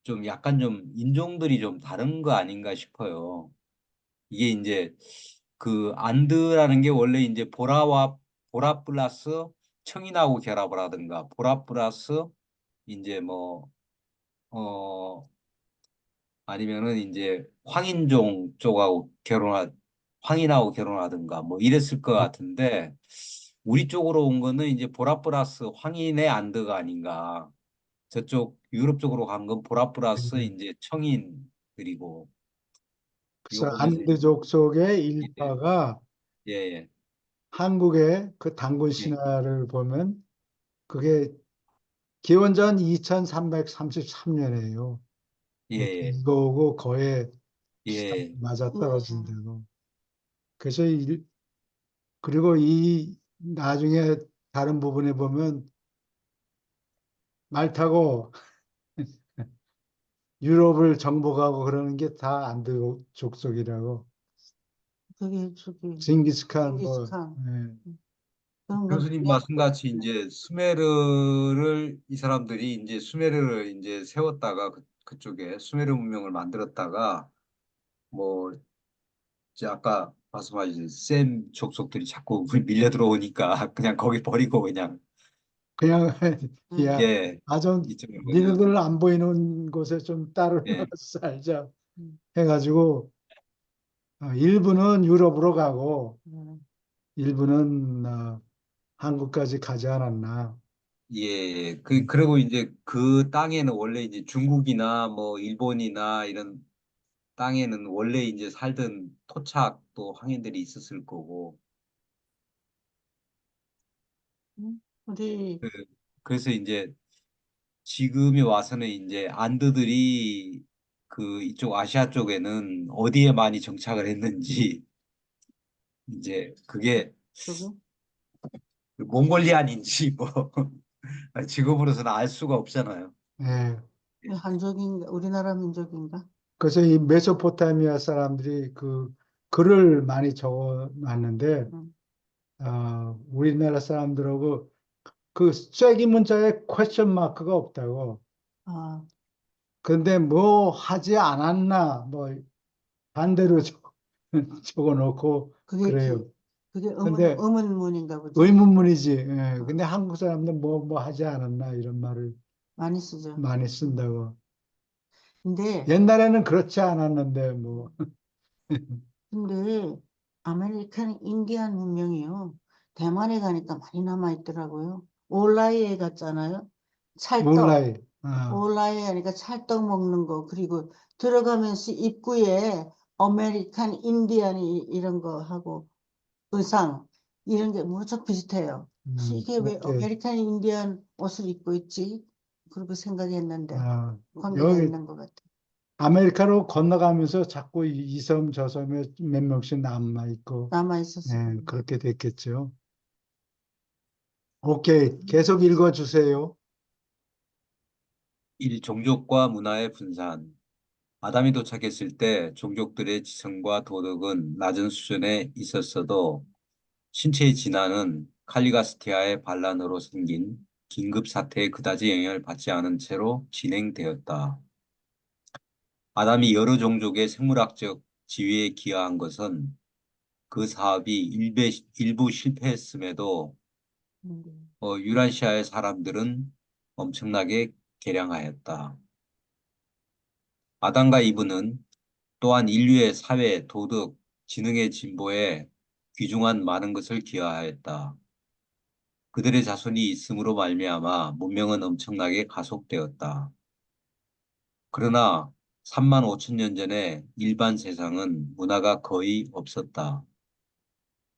좀 약간 좀 인종들이 좀 다른 거 아닌가 싶어요. 이게 이제 그 안드라는 게 원래 이제 보라 플러스 청인하고 결합을 하든가 보라 플러스 이제 뭐 아니면은 이제 황인종 쪽하고 황인하고 결혼하든가 뭐 이랬을 것 같은데 우리 쪽으로 온 거는 이제 보라플러스 황인의 안드가 아닌가. 저쪽 유럽 쪽으로 간 건 보라플러스 네. 이제 청인 이거 그래서 보면서 안드족 속의 예, 일파가 예, 예, 한국의 그 단군 예, 신화를 보면 그게 기원전 2333년이에요. 예, 이거하고 거의 예, 예. 맞아떨어진다고. 그래서 그리고 이 나중에 다른 부분에 보면 말 타고 유럽을 정복하고 그러는 게 다 안드 족속이라고. 그게 저기 징기스칸 뭐 징기스칸 예. 그런 건 교수님 이야기가 말씀같이 이제 수메르를 이 사람들이 이제 수메르를 이제 세웠다가 그쪽에 수메르 문명을 만들었다가 뭐 이제 아까 말씀하신 셈 족속들이 자꾸 밀려 들어오니까 그냥 거기 버리고 그냥 그냥 음, 야 예 아주 이쪽으로 그냥 니네들 안 보이는 곳에 좀 따로 예, 살자 음, 해가지고 일부는 유럽으로 가고 음. 일부는 한국까지 가지 않았나. 예, 예. 그리고 이제 그 땅에는 원래 이제 중국이나 뭐 일본이나 이런 땅에는 원래 이제 살던 토착 또 황인들이 있었을 거고 우리 그- 그래서 이제 지금에 와서는 이제 안드들이 그 이쪽 아시아 쪽에는 어디에 많이 정착을 했는지 이제 그게 저기 그 몽골리안인지 뭐 지금으로서는 알 수가 없잖아요. 예. 한족인가 우리나라 민족인가? 그래서 이 메소포타미아 사람들이 그 글을 많이 적어 놨는데 음. 우리나라 사람들하고 그 쐐기 문자에 퀘스천 마크가 없다고. 아, 근데 뭐 하지 않았나 뭐 반대로 적어 놓고 그게 그래요. 그게 근데 의문문인가 보죠. 의문문이지. 예. 어, 근데 한국 사람들 뭐 하지 않았나 이런 말을 많이 쓰죠. 많이 쓴다고. 근데 옛날에는 그렇지 않았는데 뭐. 근데 아메리칸 인디안 문명이요. 대만에 가니까 많이 남아 있더라고요. 올라이에 갔잖아요. 찰떡. 몰라요. 올라이에 가니까 찰떡 먹는 거. 그리고 들어가면서 입구에 아메리칸 인디안이 이런 거 하고 의상 이런 게 무척 비슷해요. 그래서 이게 왜 오케이. 아메리칸 인디안 옷을 입고 있지? 그렇게 생각했는데 아, 관계가 여기 있는 것 같아요. 아메리카로 건너가면서 자꾸 이 섬 저 섬에 몇 명씩 남아 있고, 남아 있었어요. 예, 그렇게 됐겠죠. 오케이. 계속 읽어주세요. 일 종족과 문화의 분산. 아담이 도착했을 때 종족들의 지성과 도덕은 낮은 수준에 있었어도 신체의 진화는 칼리가스티아의 반란으로 생긴 긴급 사태에 그다지 영향을 받지 않은 채로 진행되었다. 아담이 여러 종족의 생물학적 지위에 기여한 것은 그 사업이 일부 실패했음에도 유라시아의 사람들은 엄청나게 개량하였다. 아담과 이브는 또한 인류의 사회, 도덕, 지능의 진보에 귀중한 많은 것을 기여하였다. 그들의 자손이 있음으로 말미암아 문명은 엄청나게 가속되었다. 그러나 3만 5천 년 전에 일반 세상은 문화가 거의 없었다.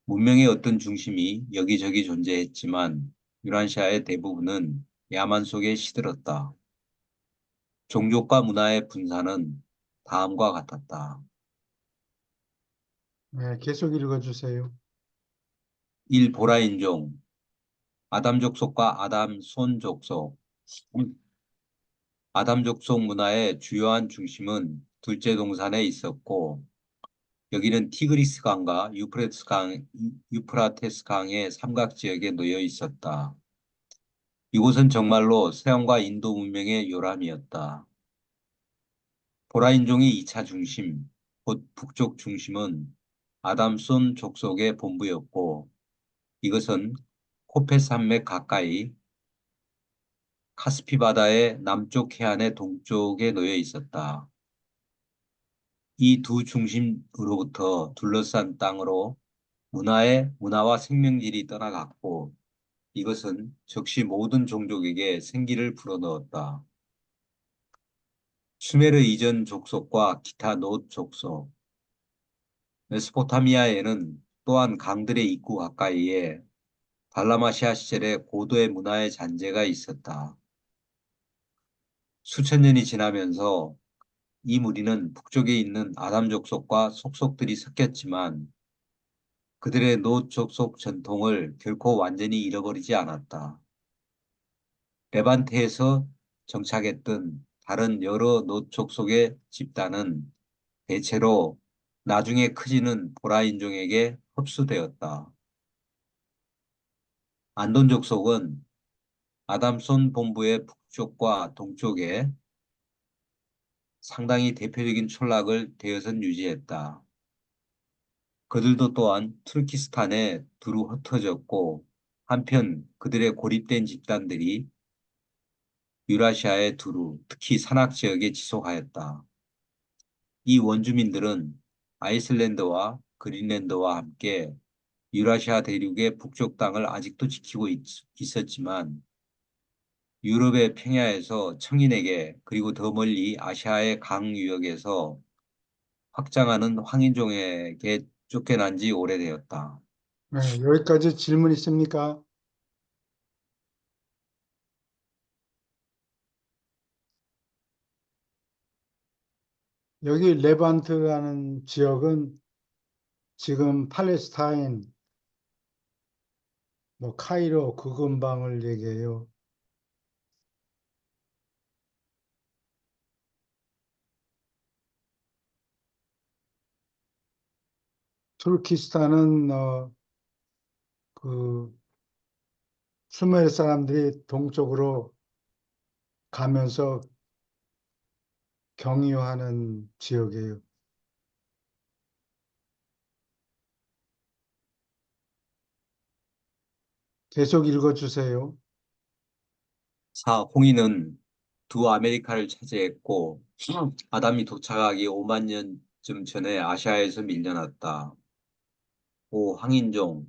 문명의 어떤 중심이 여기저기 존재했지만 유란시아의 대부분은 야만 속에 시들었다. 종족과 문화의 분산은 다음과 같았다. 예, 계속 읽어주세요. 1. 보라인종, 아담 족속과 아담 손 족속. 아담 족속 문화의 주요한 중심은 둘째 동산에 있었고 여기는 티그리스 강과 유프라테스 강의 삼각 지역에 놓여 있었다. 이곳은 정말로 서양과 인도 문명의 요람이었다. 보라인종의 2차 중심, 곧 북쪽 중심은 아담손 족속의 본부였고 이것은 코페 산맥 가까이 카스피 바다의 남쪽 해안의 동쪽에 놓여 있었다. 이 두 중심으로부터 둘러싼 땅으로 문화와 생명질이 떠나갔고 이것은 즉시 모든 종족에게 생기를 불어넣었다. 수메르 이전 족속과 기타 노 족속, 메소포타미아에는 또한 강들의 입구 가까이에 달라마시아 시절의 고도의 문화의 잔재가 있었다. 수천 년이 지나면서 이 무리는 북쪽에 있는 아담 족속과 속속들이 섞였지만 그들의 노 족속 전통을 결코 완전히 잃어버리지 않았다. 레반테에서 정착했던 다른 여러 노 족속의 집단은 대체로 나중에 커지는 보라 인종에게 흡수되었다. 안돈 족속은 아담손 본부의 북쪽과 동쪽에 상당히 대표적인 촌락을 대여섯 유지했다. 그들도 또한 투르키스탄에 두루 흩어졌고 한편 그들의 고립된 집단들이 유라시아의 두루, 특히 산악 지역에 지속하였다. 이 원주민들은 아이슬란드와 그린란드와 함께 유라시아 대륙의 북쪽 땅을 아직도 지키고 있었지만 유럽의 평야에서 청인에게 그리고 더 멀리 아시아의 강 유역에서 확장하는 황인종에게 쫓겨난 지 오래되었다. 네, 여기까지 질문 있습니까? 여기 레반트라는 지역은 지금 팔레스타인, 뭐 카이로 그 근방을 얘기해요. 투르키스탄은 그 수메르 사람들이 동쪽으로 가면서 경유하는 지역이에요. 계속 읽어주세요. 홍인은 두 아메리카를 차지했고 아담이 도착하기 5만 년쯤 전에 아시아에서 밀려났다. 황인종,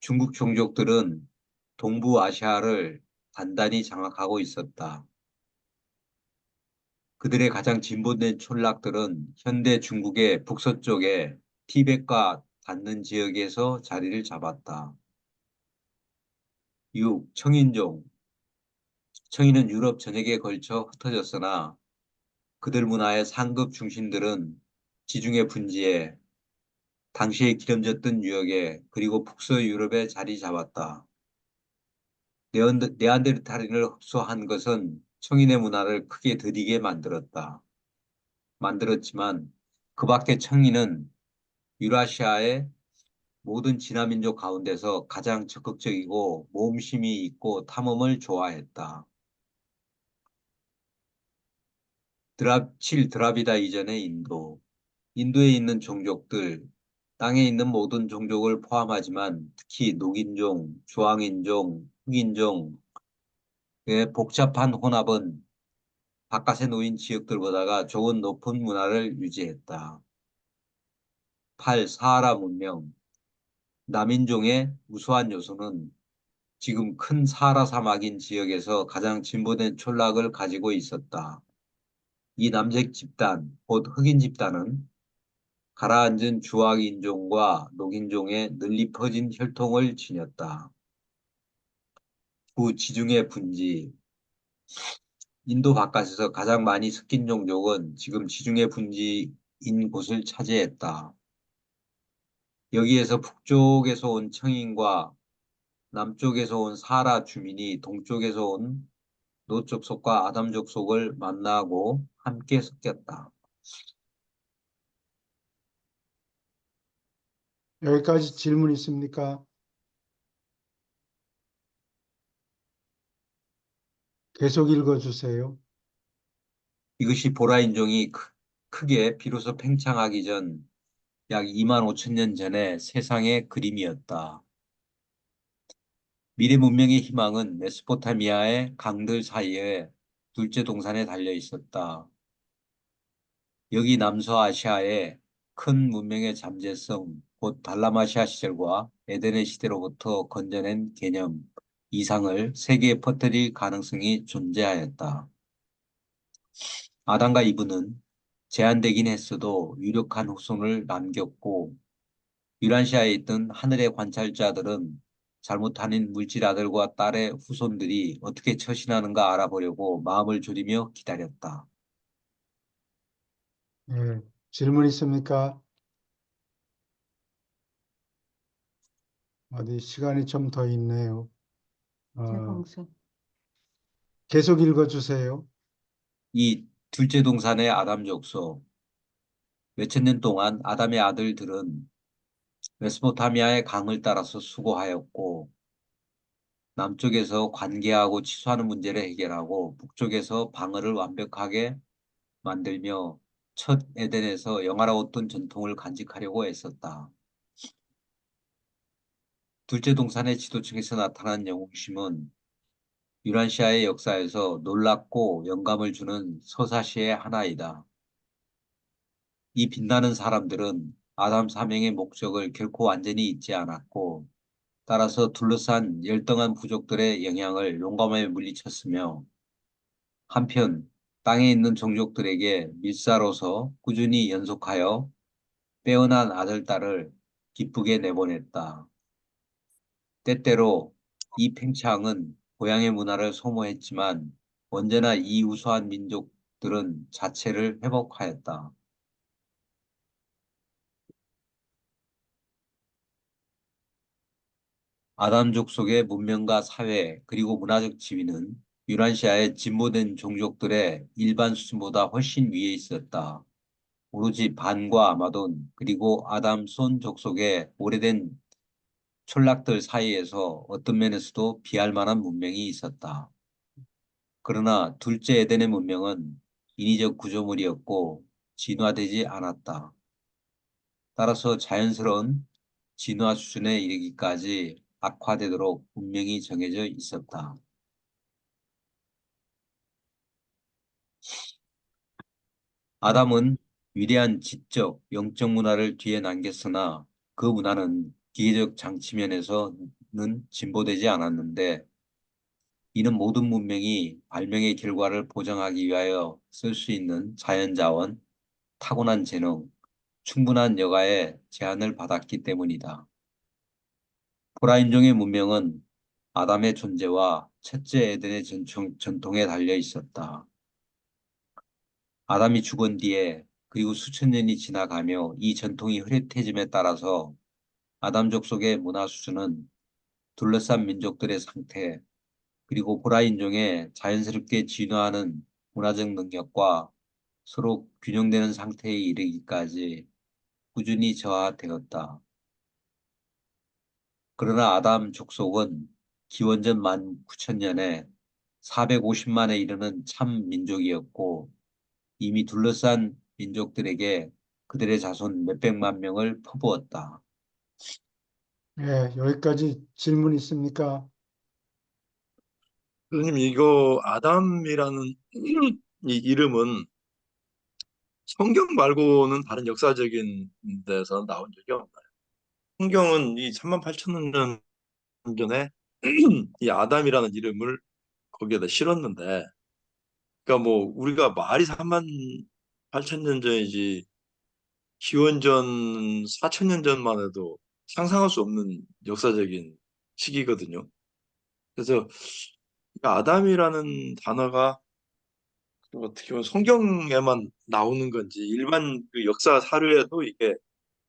중국 종족들은 동부 아시아를 단단히 장악하고 있었다. 그들의 가장 진보된 촌락들은 현대 중국의 북서쪽에 티벳과 닿는 지역에서 자리를 잡았다. 6. 청인종. 청인은 유럽 전역에 걸쳐 흩어졌으나 그들 문화의 상급 중심들은 지중해 분지에 당시에 기름졌던 유역에 그리고 북서 유럽에 자리 잡았다. 네안데르탈인을 흡수한 것은 청인의 문화를 크게 들이게 만들었지만 그 밖에 청인은 유라시아의 모든 진화민족 가운데서 가장 적극적이고 모험심이 있고 탐험을 좋아했다. 7. 드라비다 이전의 인도. 인도에 있는 종족들, 땅에 있는 모든 종족을 포함하지만 특히 녹인종, 주황인종, 흑인종의 복잡한 혼합은 바깥에 놓인 지역들보다가 조금 높은 문화를 유지했다. 8. 사하라 문명. 남인종의 우수한 요소는 지금 큰 사하라 사막인 지역에서 가장 진보된 촌락을 가지고 있었다. 이 남색 집단, 곧 흑인 집단은 가라앉은 주황인종과 녹인종의 널리 퍼진 혈통을 지녔다. 지중해 분지. 인도 바깥에서 가장 많이 섞인 종족은 지금 지중해 분지인 곳을 차지했다. 여기에서 북쪽에서 온 청인과 남쪽에서 온 사하라 주민이 동쪽에서 온 노 족속과 아담 족속을 만나고 함께 섞였다. 여기까지 질문 있습니까? 계속 읽어주세요. 이것이 보라 인종이 크게 비로소 팽창하기 전 약 2만 5천 년 전의 세상의 그림이었다. 미래 문명의 희망은 메소포타미아의 강들 사이에 둘째 동산에 달려 있었다. 여기 남서아시아의 큰 문명의 잠재성, 곧 달라마시아 시절과 에덴의 시대로부터 건져낸 개념, 이상을 세계에 퍼뜨릴 가능성이 존재하였다. 아담과 이브는 제한되긴 했어도 유력한 후손을 남겼고, 유란시아에 있던 하늘의 관찰자들은 잘못 아닌 물질 아들과 딸의 후손들이 어떻게 처신하는가 알아보려고 마음을 졸이며 기다렸다. 예, 질문 있습니까? 어디 시간이 좀 더 있네요. 제공생. 계속 읽어주세요. 이 둘째 동산의 아담 족속. 몇천 년 동안 아담의 아들들은 메소포타미아의 강을 따라서 수고하였고, 남쪽에서 관계하고 취소하는 문제를 해결하고, 북쪽에서 방어를 완벽하게 만들며 첫 에덴에서 영화로웠던 전통을 간직하려고 애썼다. 둘째 동산의 지도층에서 나타난 영웅심은 유란시아의 역사에서 놀랍고 영감을 주는 서사시의 하나이다. 이 빛나는 사람들은 아담 사명의 목적을 결코 완전히 잊지 않았고, 따라서 둘러싼 열등한 부족들의 영향을 용감하게 물리쳤으며, 한편 땅에 있는 종족들에게 밀사로서 꾸준히 연속하여 빼어난 아들, 딸을 기쁘게 내보냈다. 때때로 이 팽창은 고향의 문화를 소모했지만 언제나 이 우수한 민족들은 자체를 회복하였다. 아담족 속의 문명과 사회 그리고 문화적 지위는 유란시아의 진보된 종족들의 일반 수준보다 훨씬 위에 있었다. 오로지 반과 아마돈 그리고 아담 손 족속의 오래된 촌락들 사이에서 어떤 면에서도 비할 만한 문명이 있었다. 그러나 둘째 에덴의 문명은 인위적 구조물이었고 진화되지 않았다. 따라서 자연스러운 진화 수준에 이르기까지 악화되도록 운명이 정해져 있었다. 아담은 위대한 지적, 영적 문화를 뒤에 남겼으나 그 문화는 기계적 장치면에서는 진보되지 않았는데, 이는 모든 문명이 발명의 결과를 보장하기 위하여 쓸 수 있는 자연자원, 타고난 재능, 충분한 여가의 제한을 받았기 때문이다. 보라인종의 문명은 아담의 존재와 첫째 에덴의 전통에 달려 있었다. 아담이 죽은 뒤에 그리고 수천 년이 지나가며 이 전통이 흐릿해짐에 따라서 아담족 속의 문화 수준은 둘러싼 민족들의 상태, 그리고 보라인종의 자연스럽게 진화하는 문화적 능력과 서로 균형되는 상태에 이르기까지 꾸준히 저하되었다. 그러나 아담 족속은 기원전 19,000년에 450만에 이르는 참 민족이었고, 이미 둘러싼 민족들에게 그들의 자손 몇백만 명을 퍼부었다. 예, 여기까지 질문 있습니까? 교수님, 이거 아담이라는 이 이름은 성경 말고는 다른 역사적인 데서 나온 적이 없나요? 성경은 이 38,000년 전에 이 아담이라는 이름을 거기에다 실었는데, 그러니까 뭐 우리가 말이 38,000년 전이지 기원전 4,000년 전만 해도 상상할 수 없는 역사적인 시기거든요. 그래서 이 아담이라는 단어가 어떻게 보면 성경에만 나오는 건지 일반 그 역사 사료에도 이게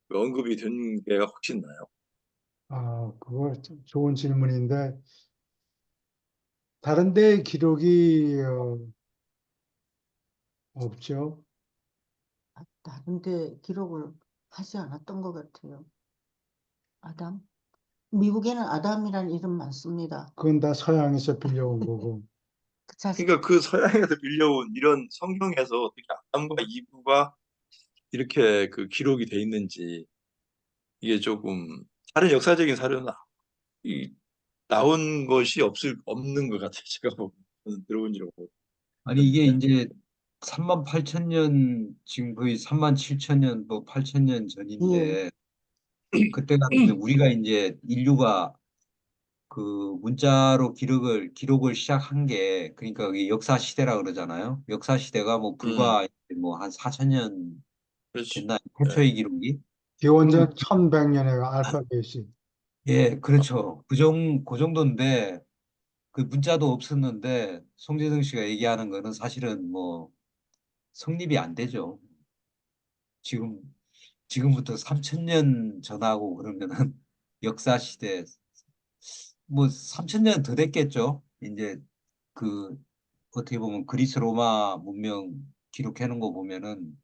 언급이 된 게가 혹시 있나요? 그거 참 좋은 질문인데, 다른 데 기록이 없죠. 다른데 기록을 하지 않았던 것 같아요. 아담? 미국에는 아담이라는 이름 많습니다. 그건 다 서양에서 빌려온 거고. 그러니까 그 서양에서 빌려온 이런 성경에서 어떻게 아담과 이브가 이렇게 그 기록이 돼 있는지 이게 조금 다른 역사적인 사료는 나온 것이 없는 것 같아요. 제가 저는 들어본 적 없고. 아니, 이게 이제 3만 8천 년 지금 거의 3만 7천 년 뭐 8천 년 예. 전인데 그때 같으면 우리가 이제 인류가 그 문자로 기록을 시작한 게 그러니까 그게 역사 시대라 그러잖아요. 역사 시대가 뭐 음, 불과 뭐 한 4천 년 그렇지. 됐나요? 예. 최초의 기록이? 그러면 기원전 1100년에 알파벳이. 예, 그렇죠. 그 정도인데 그 문자도 없었는데 송재성 씨가 얘기하는 거는 사실은 뭐 성립이 안 되죠. 지금 지금부터 3천 년 전하고 그러면은 역사 시대 뭐 3천 년 더 됐겠죠. 이제 그 어떻게 보면 그리스 로마 문명 기록해 놓은 거 보면은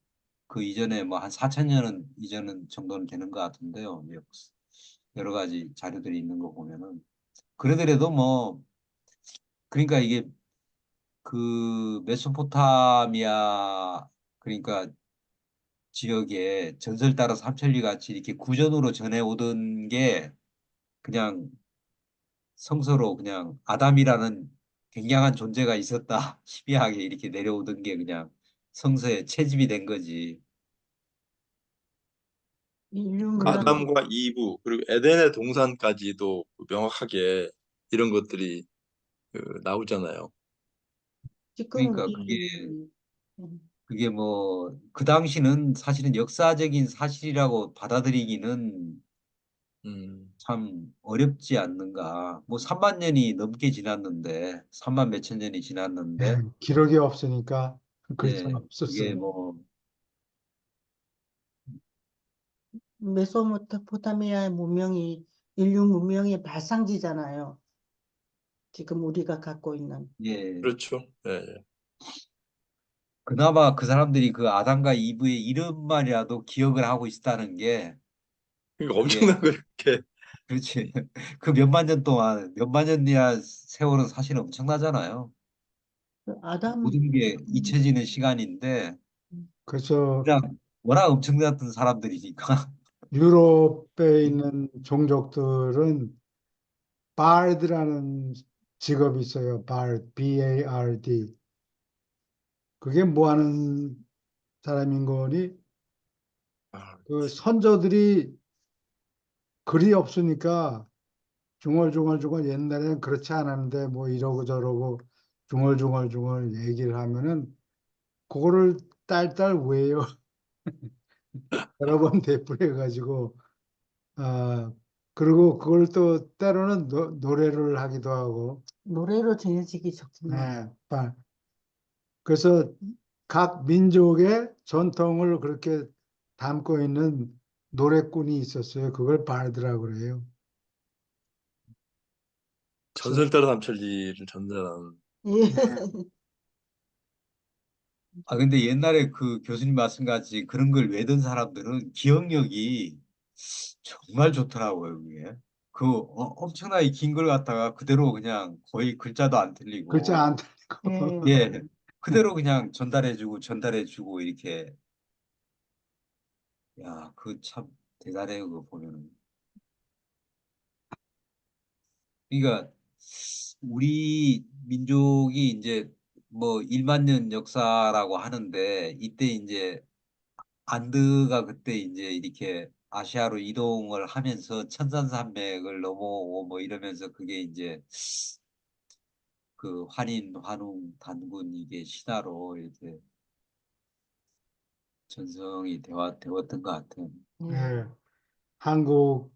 그 이전에 뭐 한 4천 년은 이전은 정도는 되는 것 같은데요. 여러 가지 자료들이 있는 거 보면은 그러더라도 뭐 그러니까 이게 그 메소포타미아 그러니까 지역에 전설 따라 삼천리 같이 이렇게 구전으로 전해오던 게 그냥 성서로 그냥 아담이라는 굉장한 존재가 있었다. 희미하게 이렇게 내려오던 게 그냥 성서에 채집이 된 거지. 인류 그래도 문화는 아담과 이브 그리고 에덴의 동산까지도 명확하게 이런 것들이 나오잖아요. 지금 그러니까 우리 그게 뭐 그 당시는 사실은 역사적인 사실이라고 받아들이기는 음, 참 어렵지 않는가. 뭐 3만 년이 넘게 지났는데 3만 몇천 년이 지났는데 기록이 없으니까 글자 예, 그게 없었어요. 뭐 메소포타미아 문명이 인류 문명의 발상지잖아요. 지금 우리가 갖고 있는. 예, 그렇죠. 예, 예. 그나마 그 사람들이 그 아담과 이브의 이름만이라도 기억을 하고 있다는 게 그러니까 그게 엄청난 그렇게 그렇지. 그 몇만 년 동안 몇만 년이야 세월은 사실 엄청나잖아요. 아담 모든 게 잊혀지는 시간인데 그래서 그냥 워낙 엄청났던 사람들이니까. 유럽에 있는 종족들은 바르드라는 직업이 있어요. 바르드, B-A-R-D. 그게 뭐 하는 사람인 거니? 아, 그 선조들이 글이 없으니까 중얼중얼중얼 옛날에는 그렇지 않았는데 뭐 이러고 저러고 중얼중얼중얼 얘기를 하면은 그거를 딸딸 외요. 여러 번 되풀이해가지고 아 그리고 그걸 또 때로는 노래를 하기도 하고 노래로 전해지기 좋구나. 네, 그래서 각 민족의 전통을 그렇게 담고 있는 노래꾼이 있었어요. 그걸 발드라고 그래요. 그래서 전설 따라 삼천리를 전달하는. 예. 네, 아, 근데 옛날에 그 교수님 말씀같이 그런 걸 외던 사람들은 기억력이 정말 좋더라고요, 그게. 엄청나게 긴 걸 갖다가 그대로 그냥 거의 글자도 안 글자 틀리고, 안 틀리고 예. 예, 그대로 그냥 전달해주고, 이렇게. 야, 그 참 대단해요, 그거 보면은. 그러니까 우리 민족이 이제 뭐 1만 년 역사라고 하는데 이때 이제 안드가 그때 이제 이렇게 아시아로 이동을 하면서 천산산맥을 넘어오고 뭐 이러면서 그게 이제 그 환인, 환웅, 단군 이게 신화로 이렇게 전성이 되었던 것 같아요. 예. 네, 한국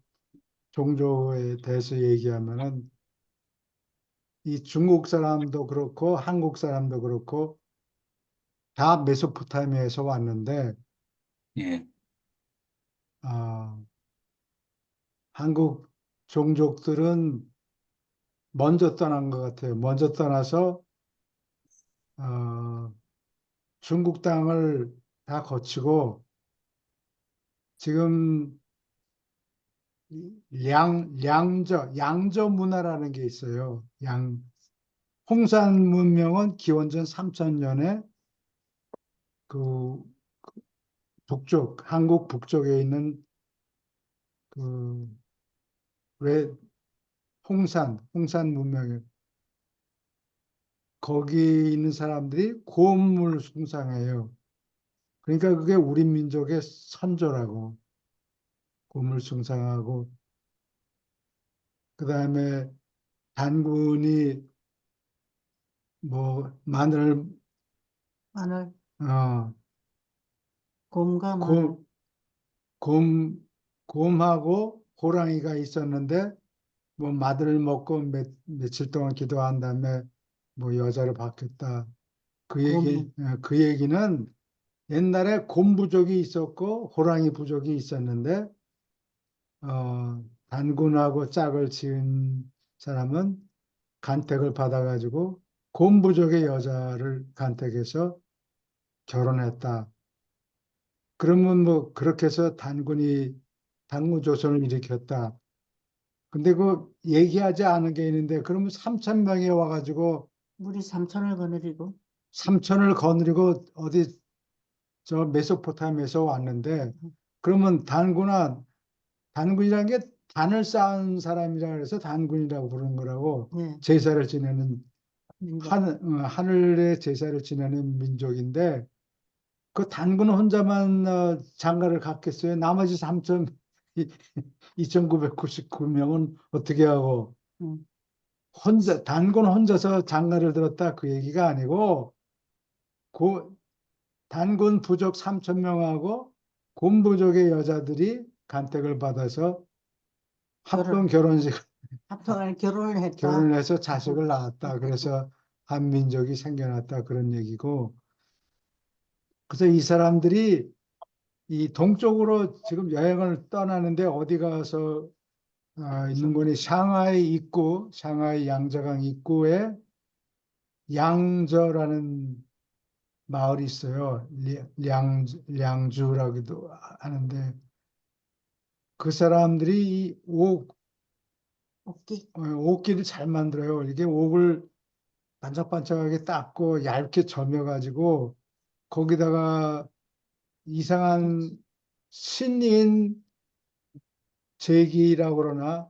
종교에 대해서 얘기하면은 이 중국 사람도 그렇고 한국 사람도 그렇고 다 메소포타미아에서 왔는데 예, 아, 한국 종족들은 먼저 떠난 것 같아요. 먼저 떠나서 어, 중국 땅을 다 거치고 지금 양저 문화라는 게 있어요. 홍산 문명은 기원전 3000년에 그 한국 북쪽에 있는 그 왜 홍산 문명이 거기 있는 사람들이 곰을 숭상해요. 그러니까 그게 우리 민족의 선조라고. 곰을 숭상하고, 그 다음에 단군이 뭐 마늘, 어, 곰과 마늘. 곰, 곰, 곰하고 호랑이가 있었는데 뭐 마늘을 먹고 며칠 동안 기도한 다음에 뭐 여자로 바뀌었다. 곰이. 그 얘기는 옛날에 곰 부족이 있었고 호랑이 부족이 있었는데 단군하고 짝을 지은 사람은 간택을 받아가지고 곰 부족의 여자를 간택해서 결혼했다. 그러면 뭐 그렇게 해서 단군 조선을 일으켰다. 근데 그 얘기하지 않은 게 있는데 그러면 3천 명이 와가지고 물이 삼천을 거느리고. 삼천을 거느리고 어디 저 메소포타미아에서 왔는데 그러면 단군이라는 게 단을 쌓은 사람이라 그래서 단군이라고 부르는 거라고 예, 제사를 지내는 민족. 하늘의 제사를 지내는 민족인데 그 단군 혼자만 장가를 갔겠어요. 나머지 3천 2,999명은 어떻게 하고 음, 단군 혼자서 장가를 들었다 그 얘기가 아니고 단군 부족 3천 명하고 곰 부족의 여자들이 간택을 받아서 합동 결혼식 합동을 결혼을 했다. 결혼을 해서 자식을 낳았다. 그래서 한민족이 생겨났다 그런 얘기고. 그래서 이 사람들이 이 동쪽으로 지금 여행을 떠나는데 어디 가서 있는 거니 샹하이 양저강 입구에 양저라는 마을이 있어요. 량주라고도 하는데 그 사람들이 이 옷기. 옥기를 잘 만들어요. 이게 옥을 반짝반짝하게 닦고 얇게 점여가지고 거기다가 이상한 신인 제기라고 그러나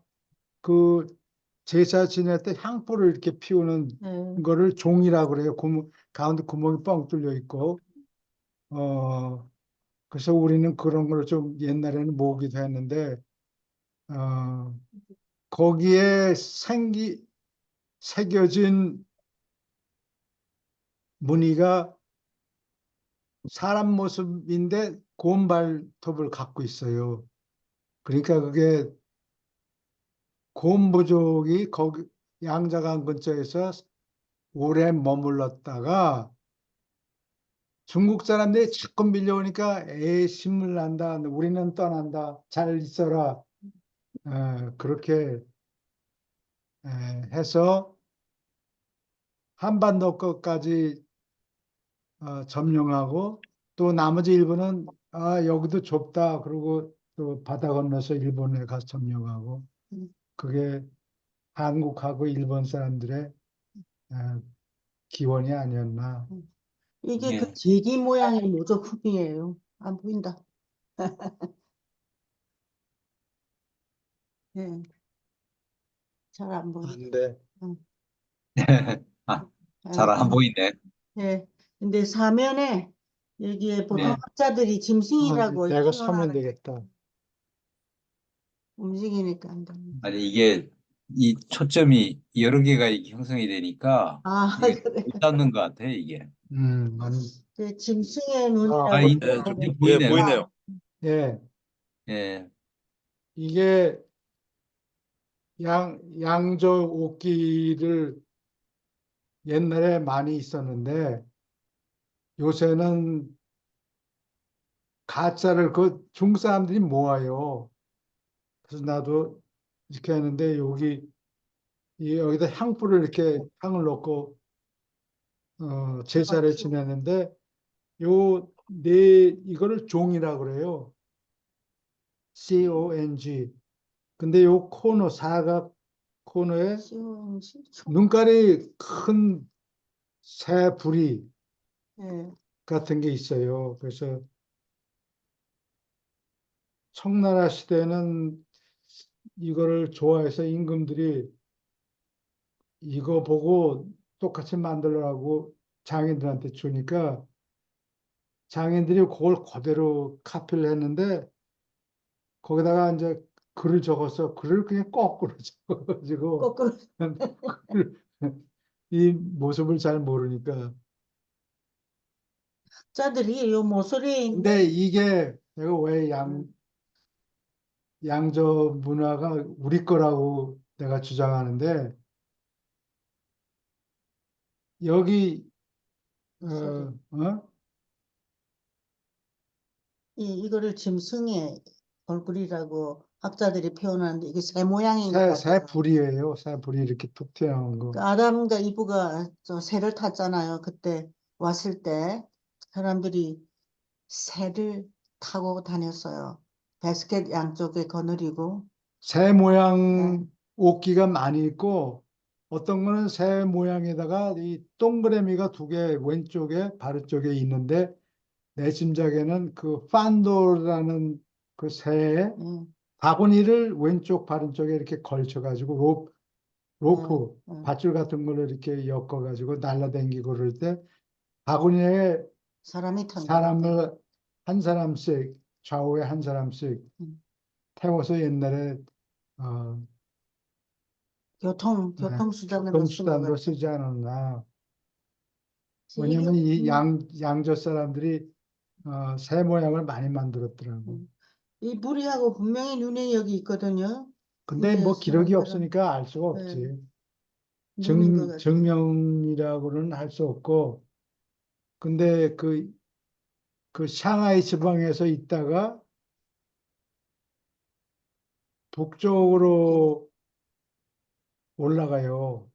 그 제사 지낼 때 향불을 이렇게 피우는 예, 거를 종이라고 그래요. 가운데 구멍이 뻥 뚫려 있고 그래서 우리는 그런 걸 좀 옛날에는 모으기도 했는데 어, 거기에 새겨진 무늬가 사람 모습인데 곰 발톱을 갖고 있어요. 그러니까 그게 곰 부족이 거기 양자강 근처에서 오래 머물렀다가 중국 사람들이 자꾸 밀려오니까 에이 신물 난다. 우리는 떠난다. 잘 있어라. 그렇게 해서 한반도 끝까지 점령하고 또 나머지 일부는 여기도 좁다. 그리고 또 바다 건너서 일본에 가서 점령하고 음, 그게 한국하고 일본 사람들의 어, 기원이 아니었나. 음. 이게 그 예. 제기 모양의 모조품이에요. 안 보인다. 예, 잘 안 보인다. 근데 음, 아, 잘 예, 안 보이네. 예. 근데 사면에 여기에 보통 네. 학자들이 짐승이라고 내가 서면 표현하는 되겠다. 움직이니까 안 돼. 아니 이게 이 초점이 여러 개가 이렇게 형성이 되니까 아, 이게 그래. 못 잡는 것 같아 이게. 아니, 그 짐승의 아, 눈이라고 이제 표현하는 예, 보이네요. 보이네요. 예, 예. 이게 양조 옷기를 옛날에 많이 있었는데 요새는 가짜를 그 중국 사람들이 모아요. 그래서 나도 이렇게 하는데 여기다 향불을 이렇게 향을 넣고 제사를 지내는데 이거를 종이라고 그래요. CONG. 근데 요 사각 코너에 CONG. 눈깔이 큰 새 부리 예, 같은 게 있어요. 그래서 청나라 시대는 이거를 좋아해서 임금들이 이거 보고 똑같이 만들라고 장인들한테 주니까 장인들이 그걸 그대로 카피를 했는데 거기다가 이제 글을 적어서 글을 그냥 거꾸로 적어가지고 거꾸로 이 모습을 잘 모르니까. 자들이 요 모서리에 있는 근데 이게 내가 왜 음. 양조 문화가 우리 거라고 내가 주장하는데 여기 모서리. 어? 이거를 짐승의 얼굴이라고 학자들이 표현하는데 이게 새 모양인 것 새 같아요. 불이에요. 새 불이 이렇게 툭 튀어나온 거. 그 아담과 이브가 저 새를 탔잖아요. 그때 왔을 때 사람들이 새를 타고 다녔어요. 바스켓 양쪽에 거느리고. 새 모양 네. 옷기가 많이 있고 어떤 거는 새 모양에다가 이 동그라미가 두 개 왼쪽에 바른쪽에 있는데 내 짐작에는 그 판도라는 그 새의 음, 바구니를 왼쪽 바른쪽에 이렇게 걸쳐가지고 로프 음. 밧줄 같은 걸로 이렇게 엮어가지고 날라다니고 그럴 때 바구니에 사람이 탄 것 같아요. 사람을 한 사람씩 좌우에 한 사람씩 음. 태워서 옛날에 어, 교통수단으로 쓴 것 교통수단으로 같아요. 쓰지 않았나. 이게, 왜냐면 이 양조 사람들이 새 모양을 많이 만들었더라고. 이 무리하고 분명히 눈에 여기 있거든요. 근데 유대 뭐 기록이 사람들은 없으니까 알 수가 네, 없지. 눈인 것 같아요. 증명이라고는 할 수 없고. 근데 그 샹하이 지방에서 있다가 북쪽으로 올라가요.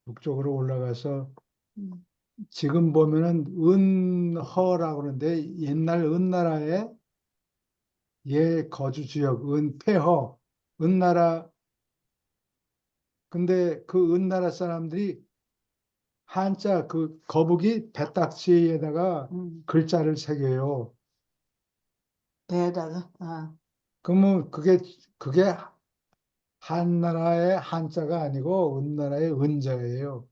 북쪽으로 올라가서 음, 지금 보면은 은허라고 그러는데 옛날 은나라의 거주 지역 은폐허 은나라. 근데 그 은나라 사람들이 한자 그 거북이 배딱지에다가 음. 글자를 새겨요. 배에다가 그러면 그게 한나라의 한자가 아니고 은나라의 은자예요.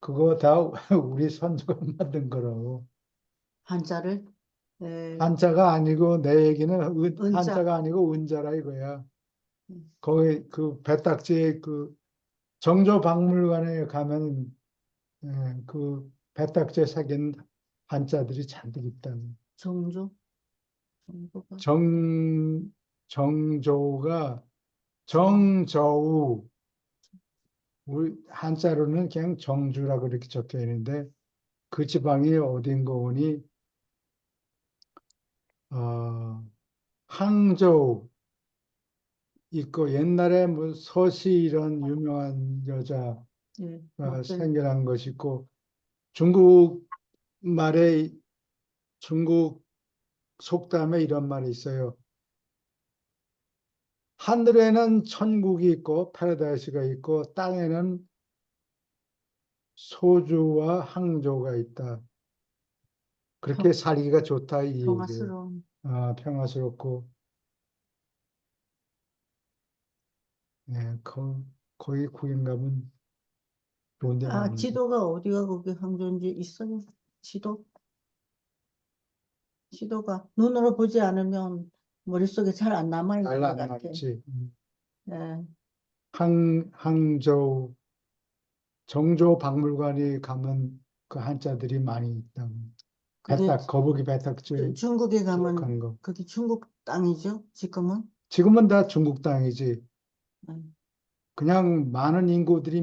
그거 다 우리 선조가 만든 거라고. 한자를 에, 한자가 아니고 내 얘기는 은자. 한자가 아니고 은자라 이거야. 음, 거기 그 배딱지에 그 정조박물관에 가면 그 배딱지에 새긴 한자들이 잔뜩 있다. 정조 정조가 정조가 정 정저우 우리 한자로는 그냥 정주라고 이렇게 적혀 있는데 그 지방이 어딘가 오니 어, 항저우 있고 옛날에 뭐 서시 이런 유명한 여자가 예, 생겨난 것이 있고 중국 말에 중국 속담에 이런 말이 있어요. 하늘에는 천국이 있고 파라다이스가 있고 땅에는 소주와 항저우가 있다. 그렇게 살기가 좋다 이 얘기예요. 평화스러운. 평화스럽고 거기 구경 가면 좋은 데 많은데 지도가 어디가 거기 항저인지 있어요? 지도가 눈으로 보지 않으면 머릿속에 잘 안 남아있는 잘 것 안 같아. 남지. 예, 항저우 정조 박물관에 가면 그 한자들이 많이 있다. 그게 거북이 배딱지 중국에 기록한 가면 거. 그게 중국 땅이죠, 지금은. 지금은 다 중국 땅이지. 예, 그냥 많은 인구들이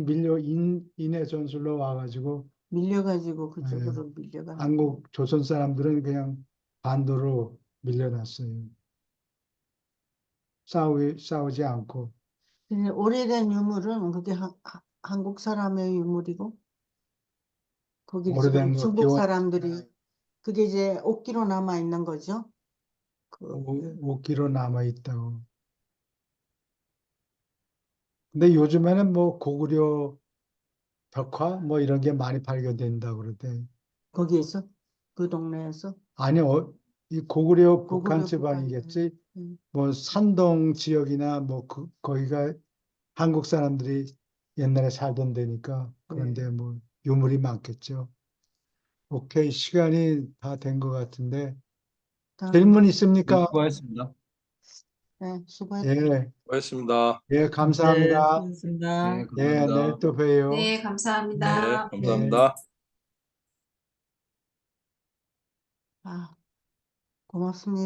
인해 전술로 와가지고 밀려가지고 예, 그쪽으로 밀려가는. 한국 조선 사람들은 그냥 반도로 밀려났어요. 싸우지 않고. 근데 오래된 유물은 그게 한국 사람의 유물이고, 거기 지금 오래된 거, 중국 사람들이, 그게 이제 옥기로 남아 있는 거죠. 그, 5km 남아 있다고. 근데 요즘에는 뭐 고구려 벽화 뭐 이런 게 많이 발견된다고 그러대. 거기에서, 그 동네에서, 아니, 이 고구려 북한 고구려 북한. 지방이겠지. 음. 뭐 산동 지역이나 뭐 거기가 한국 사람들이 옛날에 살던 데니까 그런데 뭐 유물이 많겠죠. 오케이, 시간이 다 된 것 같은데 질문 네, 있습니까? 수고하셨습니다. 네, 수고했습니다. 예, 고맙습니다. 예, 네, 감사합니다. 수고하셨습니다. 네, 예, 감사합니다. 내일 또 봬요. 네, 네, 감사합니다. 감사합니다. 아, 고맙습니다.